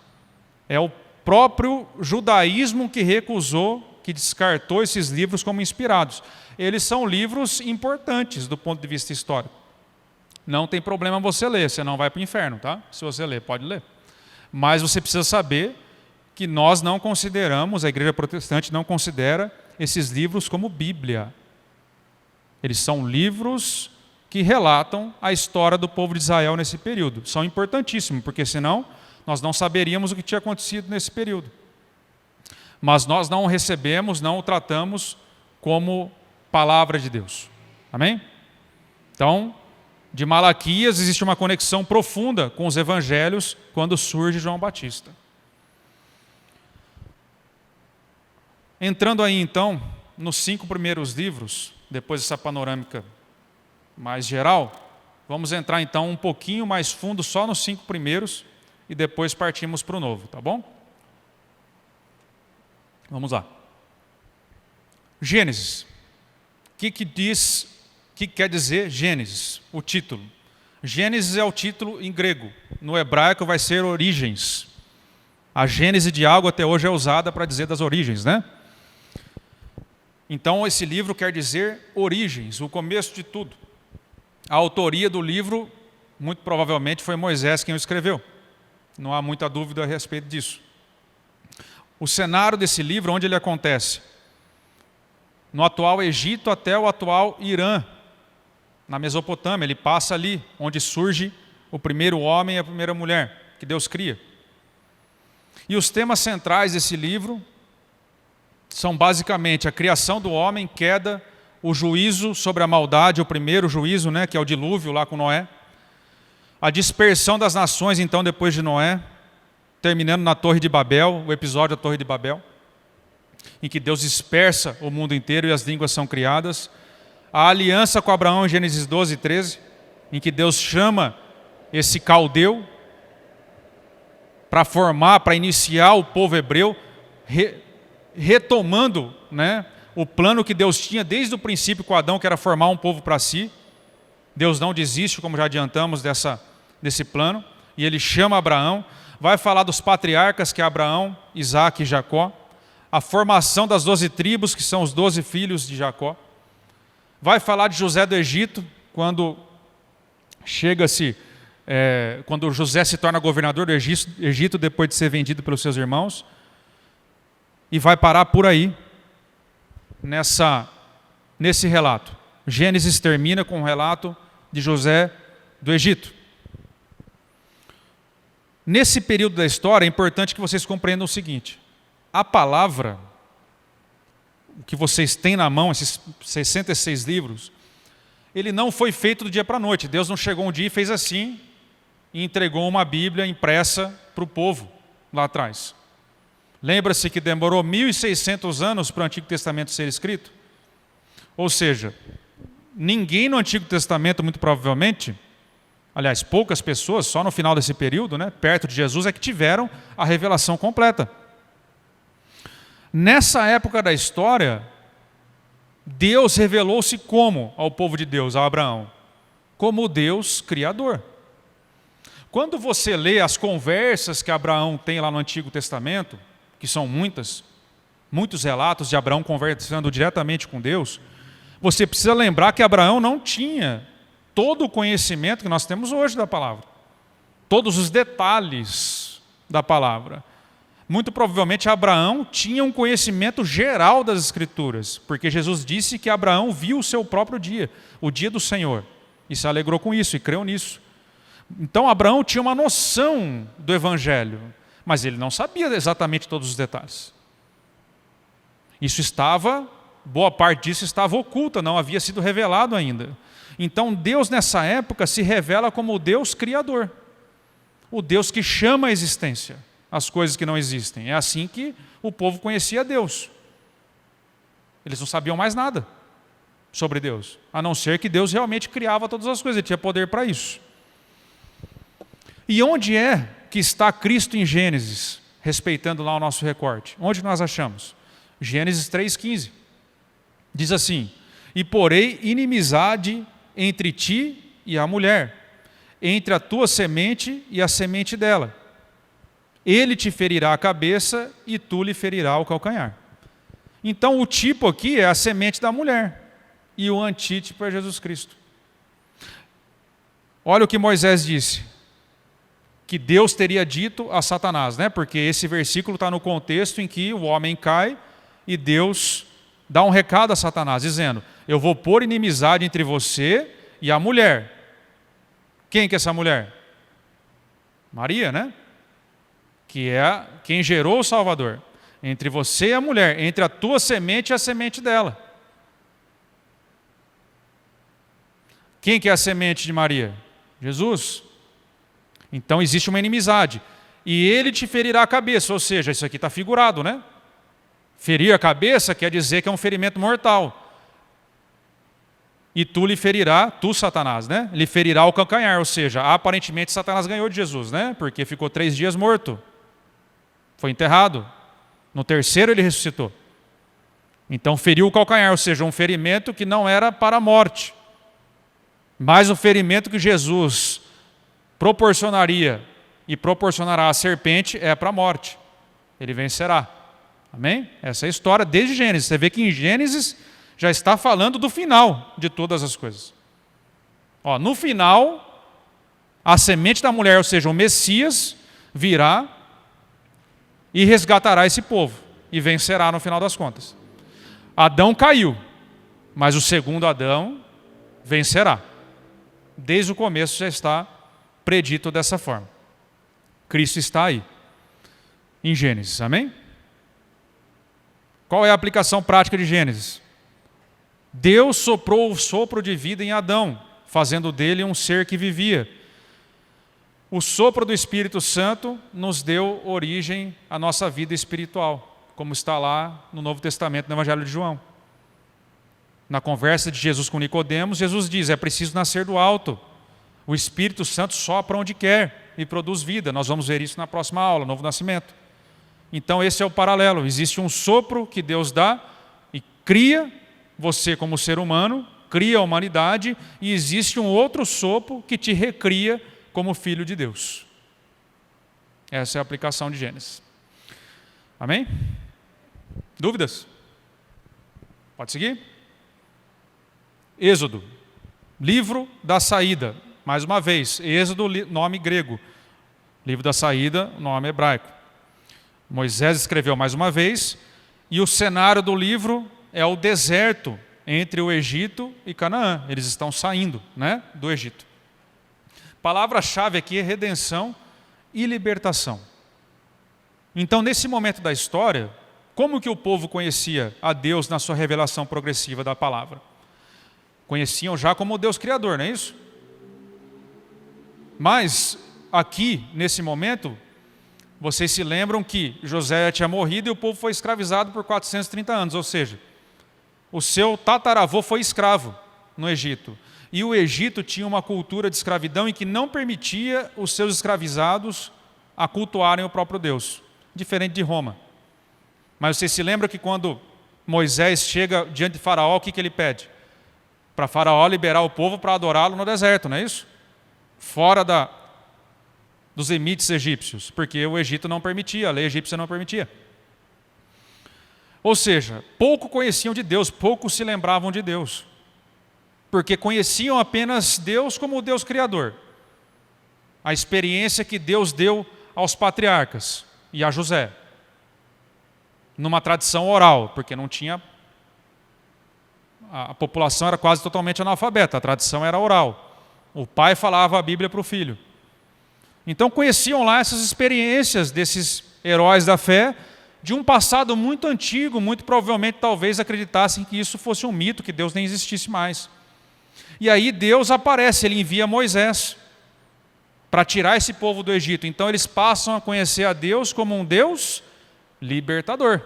É o próprio judaísmo que recusou, que descartou esses livros como inspirados. Eles são livros importantes do ponto de vista histórico. Não tem problema você ler, você não vai para o inferno, tá? Se você ler, pode ler. Mas você precisa saber que nós não consideramos, a Igreja Protestante não considera esses livros como Bíblia. Eles são livros que relatam a história do povo de Israel nesse período. São importantíssimos, porque senão nós não saberíamos o que tinha acontecido nesse período. Mas nós não o recebemos, não o tratamos como palavra de Deus. Amém? Então, de Malaquias existe uma conexão profunda com os evangelhos quando surge João Batista. Entrando aí então nos 5 primeiros livros, depois dessa panorâmica mais geral, vamos entrar então um pouquinho mais fundo só nos 5 primeiros e depois partimos para o novo, tá bom? Vamos lá. Gênesis. O que quer dizer Gênesis? O título. Gênesis é o título em grego. No hebraico vai ser origens. A gênese de algo até hoje é usada para dizer das origens, né? Então esse livro quer dizer origens, o começo de tudo. A autoria do livro, muito provavelmente, foi Moisés quem o escreveu. Não há muita dúvida a respeito disso. O cenário desse livro, onde ele acontece? No atual Egito até o atual Irã, na Mesopotâmia. Ele passa ali, onde surge o primeiro homem e a primeira mulher, que Deus cria. E os temas centrais desse livro são basicamente a criação do homem, queda, o juízo sobre a maldade, o primeiro juízo, né, que é o dilúvio lá com Noé. A dispersão das nações, então, depois de Noé, terminando na Torre de Babel, o episódio da Torre de Babel, em que Deus dispersa o mundo inteiro e as línguas são criadas. A aliança com Abraão em Gênesis 12, 13, em que Deus chama esse caldeu para iniciar o povo hebreu, retomando, né, o plano que Deus tinha desde o princípio com Adão, que era formar um povo para si. Deus não desiste, como já adiantamos, desse plano, e ele chama Abraão. Vai falar dos patriarcas, que é Abraão, Isaac e Jacó. A formação das 12 tribos, que são os 12 filhos de Jacó. Vai falar de José do Egito, quando José se torna governador do Egito depois de ser vendido pelos seus irmãos. E vai parar por aí, nesse relato. Gênesis termina com o relato de José do Egito. Nesse período da história, é importante que vocês compreendam o seguinte: a palavra, o que vocês têm na mão, esses 66 livros, ele não foi feito do dia para a noite. Deus não chegou um dia e fez assim, e entregou uma Bíblia impressa para o povo lá atrás. Lembra-se que demorou 1.600 anos para o Antigo Testamento ser escrito? Ou seja, ninguém no Antigo Testamento, muito provavelmente, aliás, poucas pessoas, só no final desse período, né, perto de Jesus, é que tiveram a revelação completa. Nessa época da história, Deus revelou-se como ao povo de Deus, a Abraão? Como o Deus Criador. Quando você lê as conversas que Abraão tem lá no Antigo Testamento, que são muitos relatos de Abraão conversando diretamente com Deus, você precisa lembrar que Abraão não tinha todo o conhecimento que nós temos hoje da palavra. Todos os detalhes da palavra. Muito provavelmente Abraão tinha um conhecimento geral das Escrituras, porque Jesus disse que Abraão viu o seu próprio dia, o dia do Senhor, e se alegrou com isso, e creu nisso. Então Abraão tinha uma noção do Evangelho, mas ele não sabia exatamente todos os detalhes. Boa parte disso estava oculta, não havia sido revelado ainda. Então Deus nessa época se revela como o Deus Criador, o Deus que chama à existência as coisas que não existem. É assim que o povo conhecia Deus. Eles não sabiam mais nada sobre Deus, a não ser que Deus realmente criava todas as coisas, ele tinha poder para isso. E onde é que está Cristo em Gênesis, respeitando lá o nosso recorte? Onde nós achamos? Gênesis 3,15. Diz assim: e porei inimizade entre ti e a mulher, entre a tua semente e a semente dela. Ele te ferirá a cabeça e tu lhe ferirá o calcanhar. Então o tipo aqui é a semente da mulher e o antítipo é Jesus Cristo. Olha o que Moisés disse, que Deus teria dito a Satanás, né? Porque esse versículo está no contexto em que o homem cai e Deus dá um recado a Satanás, dizendo: eu vou pôr inimizade entre você e a mulher. Quem que é essa mulher? Maria, né? Que é quem gerou o Salvador. Entre você e a mulher, entre a tua semente e a semente dela. Quem que é a semente de Maria? Jesus. Então existe uma inimizade. E ele te ferirá a cabeça, ou seja, isso aqui está figurado, né? Ferir a cabeça quer dizer que é um ferimento mortal. E tu lhe ferirá, tu Satanás, né? Lhe ferirá o calcanhar, ou seja, aparentemente Satanás ganhou de Jesus, né? Porque ficou 3 dias morto. Foi enterrado. No terceiro ele ressuscitou. Então feriu o calcanhar, ou seja, um ferimento que não era para a morte. Mas o ferimento que Jesus proporcionaria e proporcionará à serpente é para a morte. Ele vencerá. Amém? Essa é a história desde Gênesis. Você vê que em Gênesis já está falando do final de todas as coisas. Ó, no final, a semente da mulher, ou seja, o Messias, virá e resgatará esse povo. E vencerá no final das contas. Adão caiu, mas o segundo Adão vencerá. Desde o começo já está predito dessa forma. Cristo está aí, em Gênesis, amém? Qual é a aplicação prática de Gênesis? Deus soprou o sopro de vida em Adão, fazendo dele um ser que vivia. O sopro do Espírito Santo nos deu origem à nossa vida espiritual, como está lá no Novo Testamento, no Evangelho de João. Na conversa de Jesus com Nicodemos, Jesus diz, é preciso nascer do alto. O Espírito Santo sopra onde quer e produz vida. Nós vamos ver isso na próxima aula, novo nascimento. Então esse é o paralelo. Existe um sopro que Deus dá e cria você como ser humano, cria a humanidade, e existe um outro sopro que te recria como filho de Deus. Essa é a aplicação de Gênesis. Amém? Dúvidas? Pode seguir? Êxodo, livro da saída. Mais uma vez, Êxodo, nome grego. Livro da saída, nome hebraico. Moisés escreveu mais uma vez, e o cenário do livro é o deserto entre o Egito e Canaã. Eles estão saindo, né, do Egito. Palavra-chave aqui é redenção e libertação. Então, nesse momento da história, como que o povo conhecia a Deus na sua revelação progressiva da palavra? Conheciam já como Deus Criador, não é isso? Mas, aqui, nesse momento, vocês se lembram que José tinha morrido e o povo foi escravizado por 430 anos, ou seja, o seu tataravô foi escravo no Egito. E o Egito tinha uma cultura de escravidão em que não permitia os seus escravizados a cultuarem o próprio Deus, diferente de Roma. Mas vocês se lembram que quando Moisés chega diante de Faraó, o que ele pede? Para Faraó liberar o povo para adorá-lo no deserto, não é isso? Fora dos limites egípcios, porque o Egito não permitia, a lei egípcia não permitia. Ou seja, pouco conheciam de Deus, pouco se lembravam de Deus, porque conheciam apenas Deus como o Deus Criador. A experiência que Deus deu aos patriarcas e a José, numa tradição oral, porque não tinha... A população era quase totalmente analfabeta, a tradição era oral. O pai falava a Bíblia para o filho. Então conheciam lá essas experiências desses heróis da fé, de um passado muito antigo, muito provavelmente talvez acreditassem que isso fosse um mito, que Deus nem existisse mais. E aí Deus aparece, ele envia Moisés para tirar esse povo do Egito. Então eles passam a conhecer a Deus como um Deus libertador,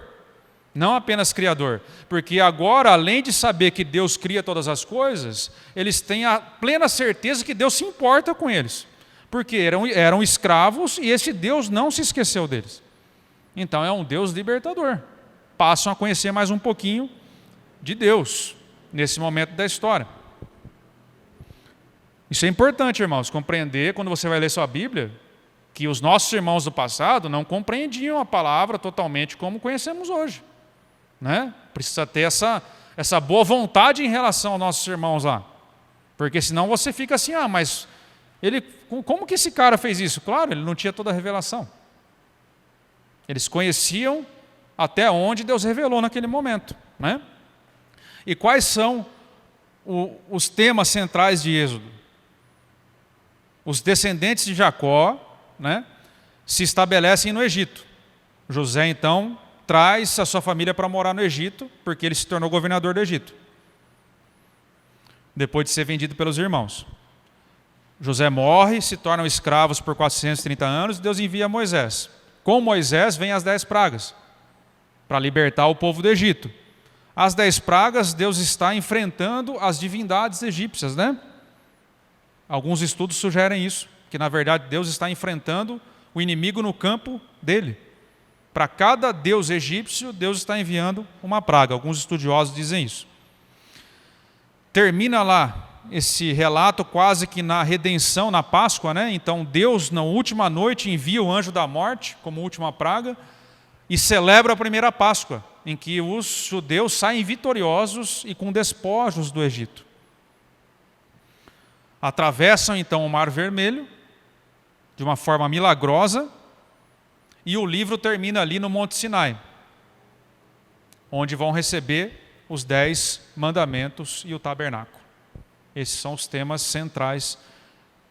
não apenas criador. Porque agora, além de saber que Deus cria todas as coisas, eles têm a plena certeza que Deus se importa com eles. Porque eram escravos e esse Deus não se esqueceu deles. Então é um Deus libertador. Passam a conhecer mais um pouquinho de Deus nesse momento da história. Isso é importante, irmãos, compreender quando você vai ler sua Bíblia, que os nossos irmãos do passado não compreendiam a palavra totalmente como conhecemos hoje. Né? Precisa ter essa boa vontade em relação aos nossos irmãos lá. Porque senão você fica assim, mas como que esse cara fez isso? Claro, ele não tinha toda a revelação. Eles conheciam até onde Deus revelou naquele momento. Né? E quais são os temas centrais de Êxodo? Os descendentes de Jacó, né, se estabelecem no Egito. José, então, traz a sua família para morar no Egito, porque ele se tornou governador do Egito. depois de ser vendido pelos irmãos. José morre, se tornam escravos por 430 anos, e Deus envia Moisés. Com Moisés vem as 10 pragas, para libertar o povo do Egito. As 10 pragas, Deus está enfrentando as divindades egípcias, né? Alguns estudos sugerem isso, que na verdade Deus está enfrentando o inimigo no campo dele. Para cada deus egípcio, Deus está enviando uma praga. Alguns estudiosos dizem isso. Termina lá esse relato quase que na redenção, na Páscoa, né? Então Deus, na última noite, envia o anjo da morte como última praga e celebra a primeira Páscoa, em que os judeus saem vitoriosos e com despojos do Egito. Atravessam então o Mar Vermelho de uma forma milagrosa e o livro termina ali no Monte Sinai, onde vão receber os 10 mandamentos e o tabernáculo. Esses são os temas centrais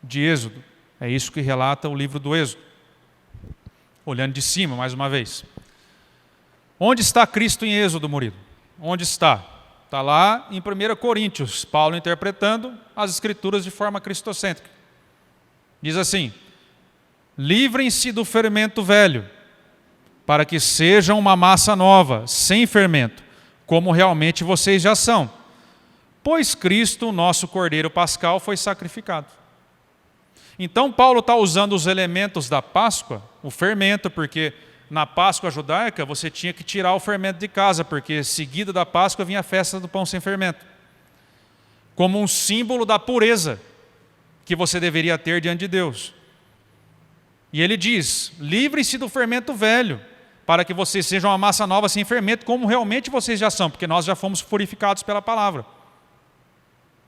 de Êxodo. É isso que relata o livro do Êxodo. Olhando de cima, mais uma vez. Onde está Cristo em Êxodo, Murilo? Onde está? Está lá em 1 Coríntios, Paulo interpretando as Escrituras de forma cristocêntrica. Diz assim: livrem-se do fermento velho, para que sejam uma massa nova, sem fermento, como realmente vocês já são. Pois Cristo, nosso Cordeiro Pascal, foi sacrificado. Então Paulo está usando os elementos da Páscoa, o fermento, porque na Páscoa judaica você tinha que tirar o fermento de casa, porque seguida da Páscoa vinha a festa do pão sem fermento, como um símbolo da pureza que você deveria ter diante de Deus. E ele diz: livre-se do fermento velho, para que vocês sejam uma massa nova sem fermento, como realmente vocês já são, porque nós já fomos purificados pela palavra,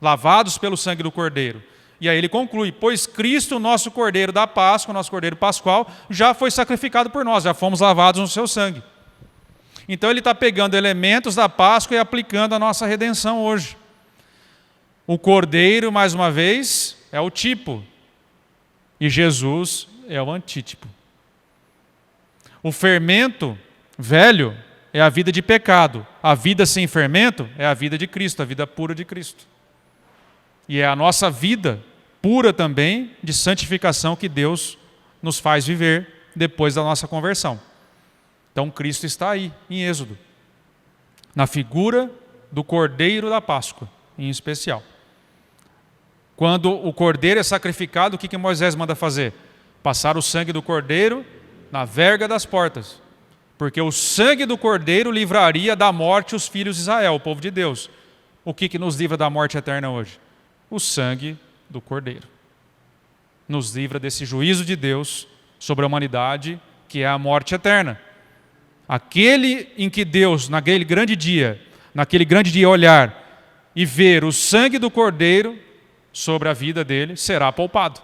lavados pelo sangue do Cordeiro. E aí ele conclui: pois Cristo, nosso Cordeiro da Páscoa, nosso Cordeiro Pascual, já foi sacrificado por nós, já fomos lavados no seu sangue. Então ele está pegando elementos da Páscoa e aplicando a nossa redenção hoje. O Cordeiro, mais uma vez, é o tipo, e Jesus é o antítipo. O fermento velho é a vida de pecado. A vida sem fermento é a vida de Cristo, a vida pura de Cristo. E é a nossa vida pura também de santificação que Deus nos faz viver depois da nossa conversão. Então Cristo está aí, em Êxodo, na figura do Cordeiro da Páscoa, em especial. Quando o Cordeiro é sacrificado, o que Moisés manda fazer? Passar o sangue do Cordeiro na verga das portas, porque o sangue do Cordeiro livraria da morte os filhos de Israel, o povo de Deus. O que nos livra da morte eterna hoje? O sangue do Cordeiro. Nos livra desse juízo de Deus sobre a humanidade, que é a morte eterna. Aquele em que Deus, naquele grande dia olhar e ver o sangue do Cordeiro sobre a vida dele, será poupado.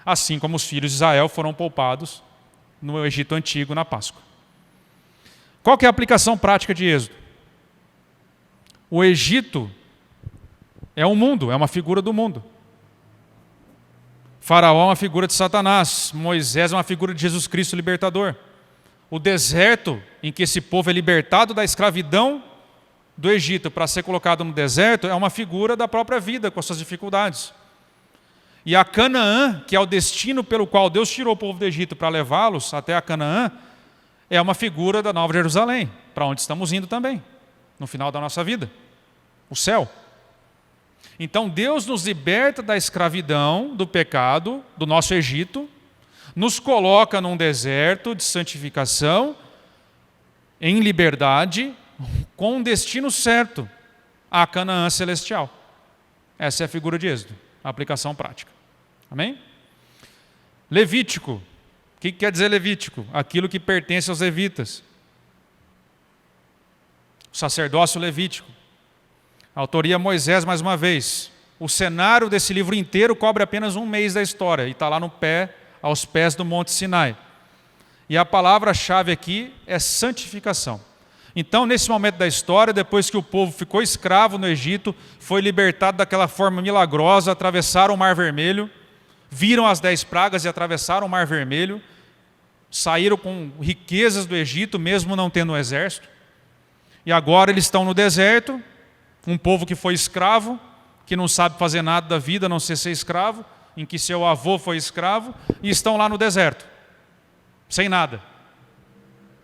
Assim como os filhos de Israel foram poupados no Egito Antigo, na Páscoa. Qual que é a aplicação prática de Êxodo? O Egito é um mundo, é uma figura do mundo. Faraó é uma figura de Satanás, Moisés é uma figura de Jesus Cristo libertador. O deserto em que esse povo é libertado da escravidão do Egito para ser colocado no deserto é uma figura da própria vida, com as suas dificuldades. E a Canaã, que é o destino pelo qual Deus tirou o povo do Egito para levá-los até a Canaã, é uma figura da Nova Jerusalém, para onde estamos indo também, no final da nossa vida, o céu. Então Deus nos liberta da escravidão, do pecado, do nosso Egito, nos coloca num deserto de santificação, em liberdade, com um destino certo, a Canaã celestial. Essa é a figura de Êxodo, a aplicação prática. Amém? Levítico. O que quer dizer Levítico? Aquilo que pertence aos levitas. O sacerdócio levítico. A autoria Moisés, mais uma vez. O cenário desse livro inteiro cobre apenas um mês da história e está lá aos pés do Monte Sinai. E a palavra-chave aqui é santificação. Então, nesse momento da história, depois que o povo ficou escravo no Egito, foi libertado daquela forma milagrosa, atravessaram o Mar Vermelho, viram as 10 pragas e atravessaram o Mar Vermelho, saíram com riquezas do Egito, mesmo não tendo um exército. E agora eles estão no deserto, um povo que foi escravo, que não sabe fazer nada da vida a não ser escravo, em que seu avô foi escravo, e estão lá no deserto, sem nada,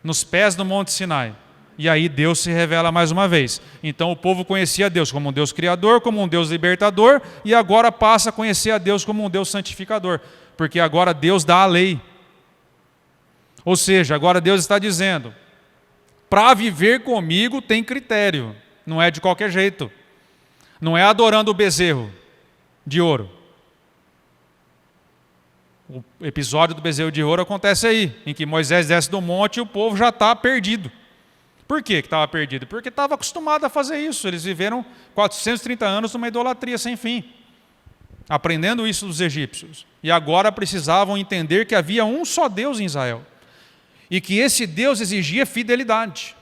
nos pés do Monte Sinai. E aí Deus se revela mais uma vez. Então o povo conhecia Deus como um Deus criador, como um Deus libertador, e agora passa a conhecer a Deus como um Deus santificador, porque agora Deus dá a lei. Ou seja, agora Deus está dizendo, para viver comigo tem critério, não é de qualquer jeito. Não é adorando o bezerro de ouro. O episódio do bezerro de ouro acontece aí, em que Moisés desce do monte e o povo já está perdido. Por que estava perdido? Porque estava acostumado a fazer isso. Eles viveram 430 anos numa idolatria sem fim, aprendendo isso dos egípcios. E agora precisavam entender que havia um só Deus em Israel. E que esse Deus exigia fidelidade.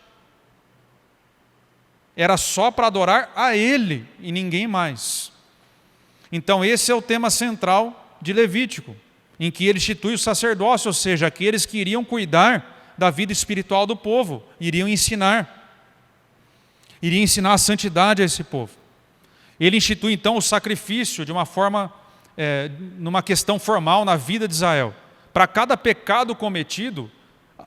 Era só para adorar a Ele e ninguém mais. Então esse é o tema central de Levítico, em que ele institui o sacerdócio, ou seja, aqueles que iriam cuidar da vida espiritual do povo, iriam ensinar a santidade a esse povo. Ele institui então o sacrifício de uma forma, numa questão formal na vida de Israel. Para cada pecado cometido,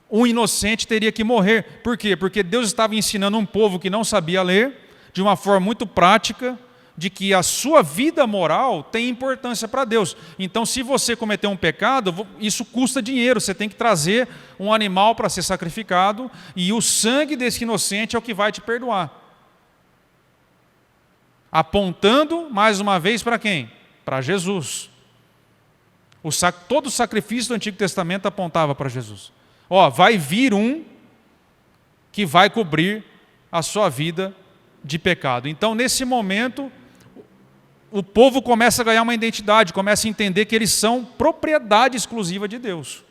um inocente teria que morrer. Por quê? Porque Deus estava ensinando um povo que não sabia ler, de uma forma muito prática, de que a sua vida moral tem importância para Deus. Então, se você cometer um pecado, isso custa dinheiro, você tem que trazer um animal para ser sacrificado, e o sangue desse inocente é o que vai te perdoar. Apontando, mais uma vez, para quem? Para Jesus. Todo o sacrifício do Antigo Testamento apontava para Jesus. Vai vir um que vai cobrir a sua vida de pecado. Então, nesse momento, o povo começa a ganhar uma identidade, começa a entender que eles são propriedade exclusiva de Deus.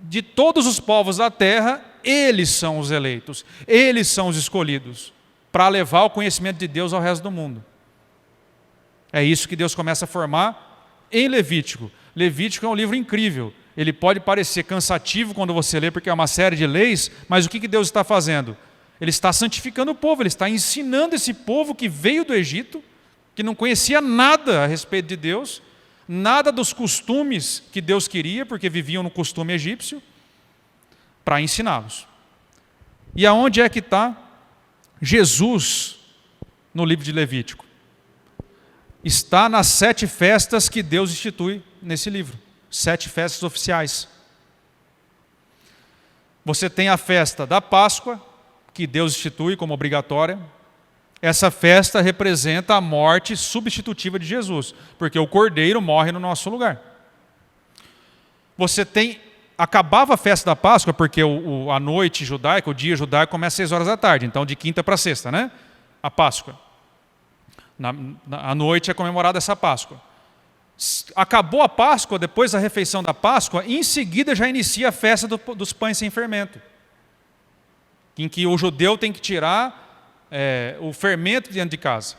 De todos os povos da terra, eles são os eleitos, eles são os escolhidos, para levar o conhecimento de Deus ao resto do mundo. É isso que Deus começa a formar em Levítico. Levítico é um livro incrível. Ele pode parecer cansativo quando você lê, porque é uma série de leis, mas o que Deus está fazendo? Ele está santificando o povo, ele está ensinando esse povo que veio do Egito, que não conhecia nada a respeito de Deus, nada dos costumes que Deus queria, porque viviam no costume egípcio, para ensiná-los. E aonde é que está Jesus no livro de Levítico? Está nas 7 festas que Deus institui nesse livro. 7 festas oficiais. Você tem a festa da Páscoa, que Deus institui como obrigatória. Essa festa representa a morte substitutiva de Jesus, porque o Cordeiro morre no nosso lugar. Acabava a festa da Páscoa, porque a noite judaica, o dia judaico começa às 6 horas da tarde, então de quinta para sexta, né? A Páscoa. À noite é comemorada essa Páscoa. Acabou a Páscoa, depois da refeição da Páscoa, em seguida já inicia a festa dos pães sem fermento, em que o judeu tem que tirar o fermento dentro de casa,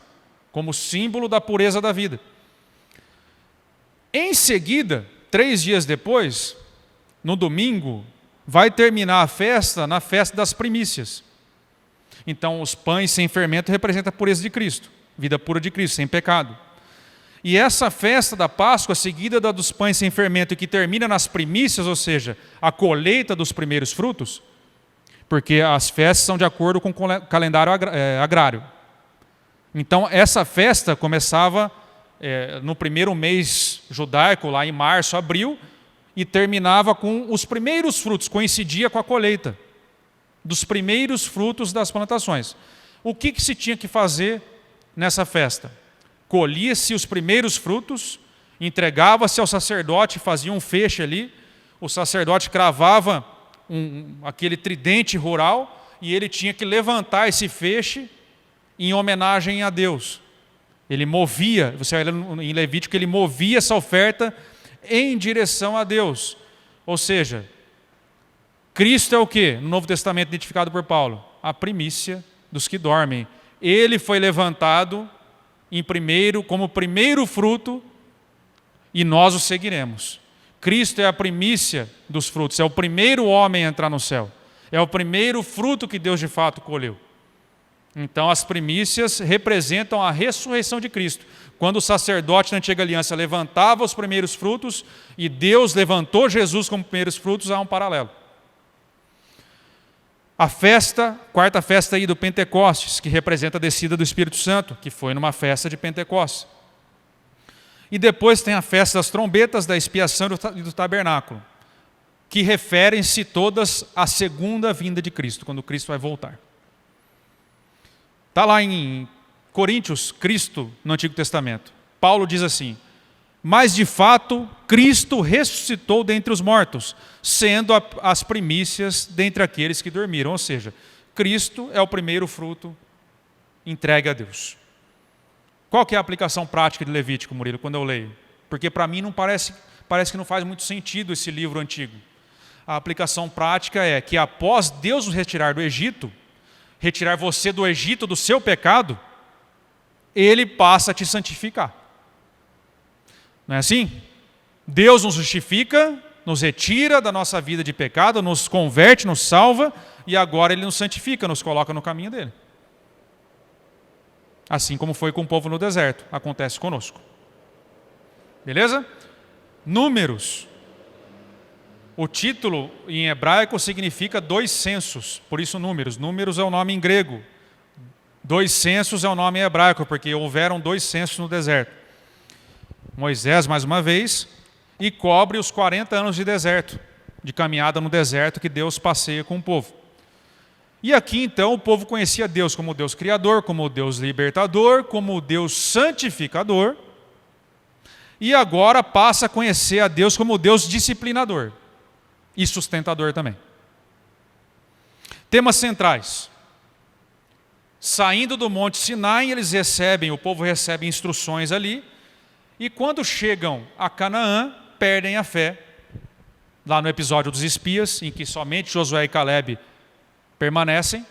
como símbolo da pureza da vida. Em seguida, 3 dias depois, no domingo, vai terminar a festa na festa das primícias. Então, os pães sem fermento representam a pureza de Cristo, vida pura de Cristo, sem pecado. E essa festa da Páscoa, seguida da dos pães sem fermento, e que termina nas primícias, ou seja, a colheita dos primeiros frutos, porque as festas são de acordo com o calendário agrário. Então, essa festa começava no primeiro mês judaico, lá em março, abril, e terminava com os primeiros frutos, coincidia com a colheita dos primeiros frutos das plantações. O que se tinha que fazer nessa festa? Colhia-se os primeiros frutos, entregava-se ao sacerdote, fazia um feixe ali, o sacerdote cravava aquele tridente rural e ele tinha que levantar esse feixe em homenagem a Deus. Ele movia, você olha em Levítico, ele movia essa oferta em direção a Deus. Ou seja, Cristo é o quê? No Novo Testamento identificado por Paulo? A primícia dos que dormem. Ele foi levantado como primeiro fruto e nós o seguiremos. Cristo é a primícia dos frutos, é o primeiro homem a entrar no céu. É o primeiro fruto que Deus de fato colheu. Então as primícias representam a ressurreição de Cristo. Quando o sacerdote na antiga aliança levantava os primeiros frutos e Deus levantou Jesus como primeiros frutos, há um paralelo. A festa, quarta festa aí do Pentecostes, que representa a descida do Espírito Santo, que foi numa festa de Pentecostes. E depois tem a festa das trombetas, da expiação e do tabernáculo, que referem-se todas à segunda vinda de Cristo, quando Cristo vai voltar. Está lá em Coríntios, Cristo no Antigo Testamento. Paulo diz assim: mas de fato Cristo ressuscitou dentre os mortos, sendo as primícias dentre aqueles que dormiram. Ou seja, Cristo é o primeiro fruto entregue a Deus. Qual que é a aplicação prática de Levítico, Murilo, quando eu leio? Porque para mim não parece que não faz muito sentido esse livro antigo. A aplicação prática é que após Deus nos retirar do Egito, retirar você do Egito, do seu pecado, Ele passa a te santificar. Não é assim? Deus nos justifica, nos retira da nossa vida de pecado, nos converte, nos salva, e agora Ele nos santifica, nos coloca no caminho dEle. Assim como foi com o povo no deserto, acontece conosco. Beleza? Números. O título em hebraico significa 2 censos, por isso números. Números é o nome em grego. 2 censos é o nome em hebraico, porque houveram 2 censos no deserto. Moisés, mais uma vez, e cobre os 40 anos de deserto, de caminhada no deserto que Deus passeia com o povo. E aqui então o povo conhecia Deus como Deus criador, como Deus libertador, como Deus santificador, e agora passa a conhecer a Deus como Deus disciplinador e sustentador também. Temas centrais. Saindo do Monte Sinai, o povo recebe instruções ali, e quando chegam a Canaã, perdem a fé. Lá no episódio dos espias, em que somente Josué e Calebe permanecem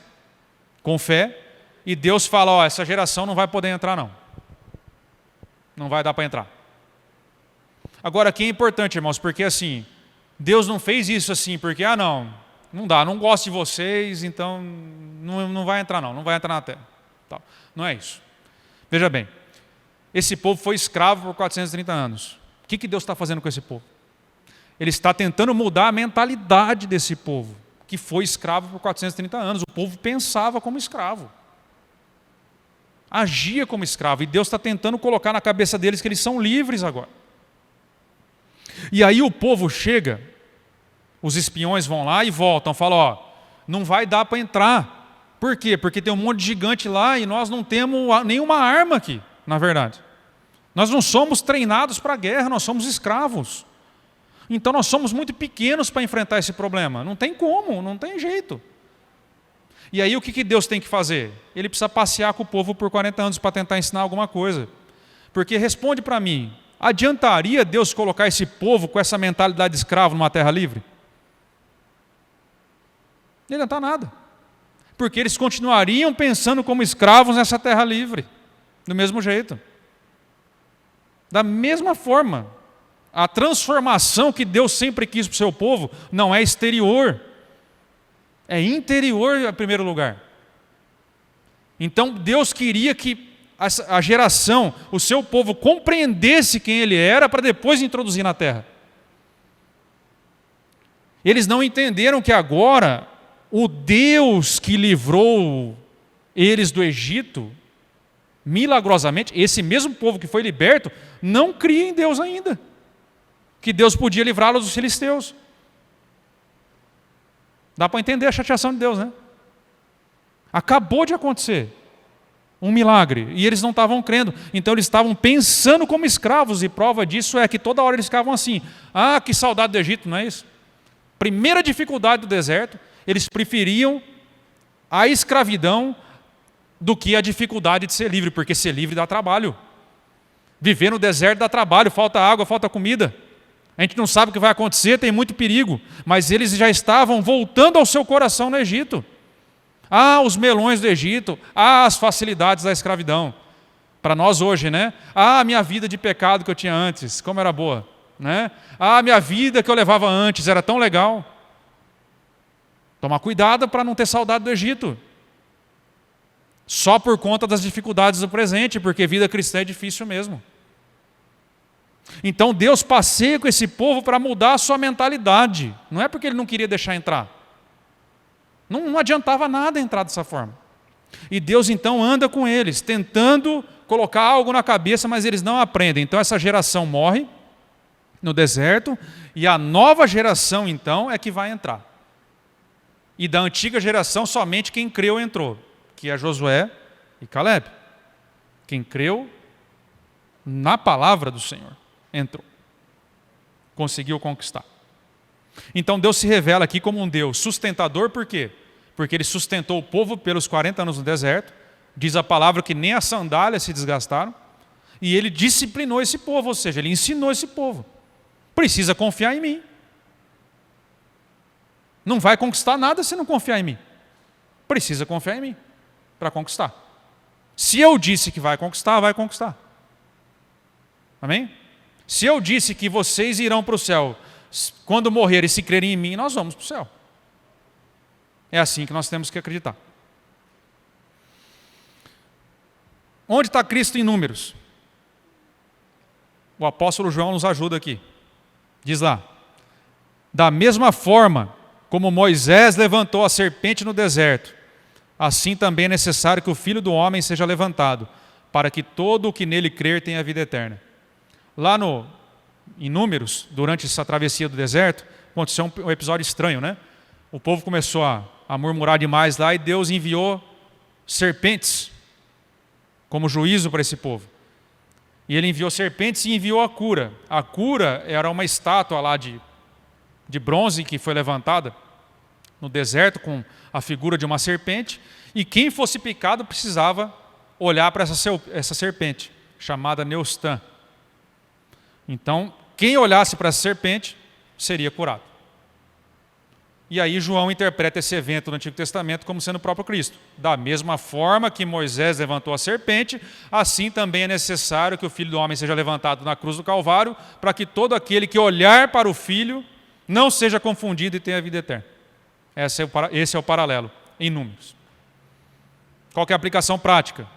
com fé, e Deus fala: essa geração não vai poder entrar não. Não vai dar para entrar. Agora aqui é importante, irmãos, porque assim, Deus não fez isso assim, porque não dá, não gosto de vocês, então não vai entrar não vai entrar na terra. Não é isso. Veja bem, esse povo foi escravo por 430 anos. O que Deus está fazendo com esse povo? Ele está tentando mudar a mentalidade desse povo, que foi escravo por 430 anos. O povo pensava como escravo, agia como escravo, e Deus está tentando colocar na cabeça deles que eles são livres agora. E aí o povo chega, os espiões vão lá e voltam, falam: não vai dar para entrar. Por quê? Porque tem um monte de gigante lá e nós não temos nenhuma arma aqui, na verdade. Nós não somos treinados para a guerra, nós somos escravos. Então nós somos muito pequenos para enfrentar esse problema. Não tem como, não tem jeito. E aí o que Deus tem que fazer? Ele precisa passear com o povo por 40 anos para tentar ensinar alguma coisa. Porque responde para mim, adiantaria Deus colocar esse povo com essa mentalidade de escravo numa terra livre? Não adianta nada. Porque eles continuariam pensando como escravos nessa terra livre. Do mesmo jeito. Da mesma forma. A transformação que Deus sempre quis para o seu povo não é exterior. É interior em primeiro lugar. Então Deus queria que a geração, o seu povo, compreendesse quem Ele era para depois introduzir na terra. Eles não entenderam que agora o Deus que livrou eles do Egito, milagrosamente, esse mesmo povo que foi liberto, não cria em Deus ainda. Que Deus podia livrá-los dos filisteus. Dá para entender a chateação de Deus, né? Acabou de acontecer um milagre, e eles não estavam crendo, então eles estavam pensando como escravos, e prova disso é que toda hora eles ficavam assim: que saudade do Egito, não é isso? Primeira dificuldade do deserto, eles preferiam a escravidão do que a dificuldade de ser livre, porque ser livre dá trabalho. Viver no deserto dá trabalho, falta água, falta comida. A gente não sabe o que vai acontecer, tem muito perigo, mas eles já estavam voltando ao seu coração no Egito. Os melões do Egito, as facilidades da escravidão. Para nós hoje, né? Minha vida de pecado que eu tinha antes, como era boa, né? Minha vida que eu levava antes, era tão legal. Tomar cuidado para não ter saudade do Egito. Só por conta das dificuldades do presente, porque vida cristã é difícil mesmo. Então Deus passeia com esse povo para mudar a sua mentalidade. Não é porque Ele não queria deixar entrar. Não adiantava nada entrar dessa forma. E Deus então anda com eles, tentando colocar algo na cabeça, mas eles não aprendem. Então essa geração morre no deserto, e a nova geração então é que vai entrar. E da antiga geração somente quem creu entrou, que é Josué e Caleb. Quem creu na palavra do Senhor entrou. Conseguiu conquistar. Então Deus se revela aqui como um Deus sustentador, por quê? Porque Ele sustentou o povo pelos 40 anos no deserto, diz a palavra que nem as sandálias se desgastaram, e Ele disciplinou esse povo, ou seja, Ele ensinou esse povo. Precisa confiar em mim. Não vai conquistar nada se não confiar em mim. Precisa confiar em mim para conquistar. Se eu disse que vai conquistar, vai conquistar. Amém? Se eu disse que vocês irão para o céu, quando morrerem e se crerem em mim, nós vamos para o céu. É assim que nós temos que acreditar. Onde está Cristo em Números? O apóstolo João nos ajuda aqui. Diz lá: da mesma forma como Moisés levantou a serpente no deserto, assim também é necessário que o Filho do Homem seja levantado, para que todo o que nele crer tenha vida eterna. Lá em Números, durante essa travessia do deserto, aconteceu um episódio estranho, né? O povo começou a murmurar demais lá, e Deus enviou serpentes como juízo para esse povo. E Ele enviou serpentes e enviou a cura. A cura era uma estátua lá de bronze que foi levantada no deserto com a figura de uma serpente, e quem fosse picado precisava olhar para essa serpente, chamada Neustã. Então, quem olhasse para essa serpente seria curado. E aí João interpreta esse evento no Antigo Testamento como sendo o próprio Cristo. Da mesma forma que Moisés levantou a serpente, assim também é necessário que o Filho do Homem seja levantado na cruz do Calvário, para que todo aquele que olhar para o Filho não seja confundido e tenha a vida eterna. Esse é o paralelo em Números. Qual que é a aplicação prática?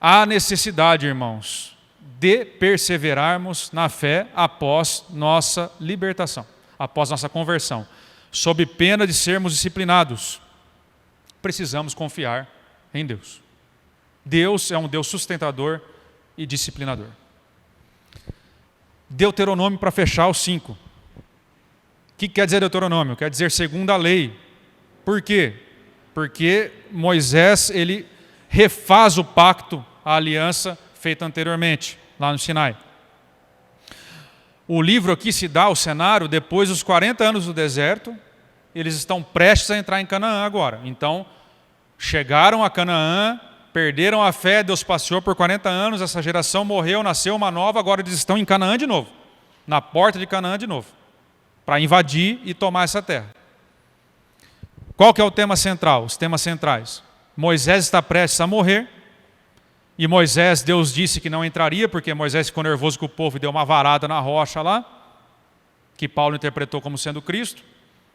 Há necessidade, irmãos, de perseverarmos na fé após nossa libertação, após nossa conversão, sob pena de sermos disciplinados. Precisamos confiar em Deus. Deus é um Deus sustentador e disciplinador. Deuteronômio, para fechar, os 5. O que quer dizer Deuteronômio? Quer dizer segundo a lei. Por quê? Porque Moisés, ele refaz o pacto, a aliança feita anteriormente, lá no Sinai. O livro aqui se dá o cenário depois dos 40 anos do deserto. Eles estão prestes a entrar em Canaã agora. Então, chegaram a Canaã, perderam a fé, Deus passeou por 40 anos, essa geração morreu, nasceu uma nova, agora eles estão em Canaã de novo, na porta de Canaã de novo, para invadir e tomar essa terra. Qual que é o tema central? Os temas centrais. Moisés está prestes a morrer, e Moisés, Deus disse que não entraria, porque Moisés ficou nervoso com o povo e deu uma varada na rocha lá, que Paulo interpretou como sendo Cristo,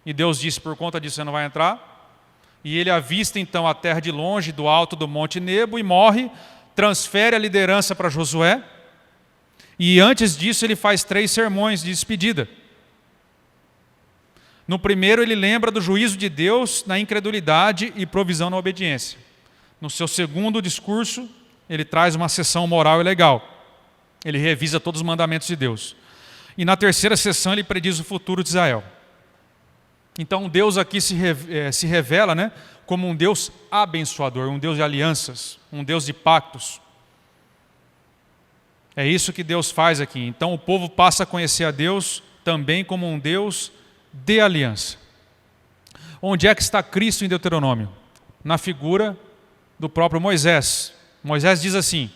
e Deus disse, por conta disso você não vai entrar. E ele avista então a terra de longe, do alto do Monte Nebo, e morre, transfere a liderança para Josué, e antes disso ele faz 3 sermões de despedida. No primeiro ele lembra do juízo de Deus na incredulidade e provisão na obediência. No seu segundo discurso, ele traz uma sessão moral e legal. Ele revisa todos os mandamentos de Deus. E na terceira sessão ele prediz o futuro de Israel. Então Deus aqui se revela, né, como um Deus abençoador, um Deus de alianças, um Deus de pactos. É isso que Deus faz aqui. Então o povo passa a conhecer a Deus também como um Deus de aliança. Onde é que está Cristo em Deuteronômio? Na figura do próprio Moisés. Moisés diz assim: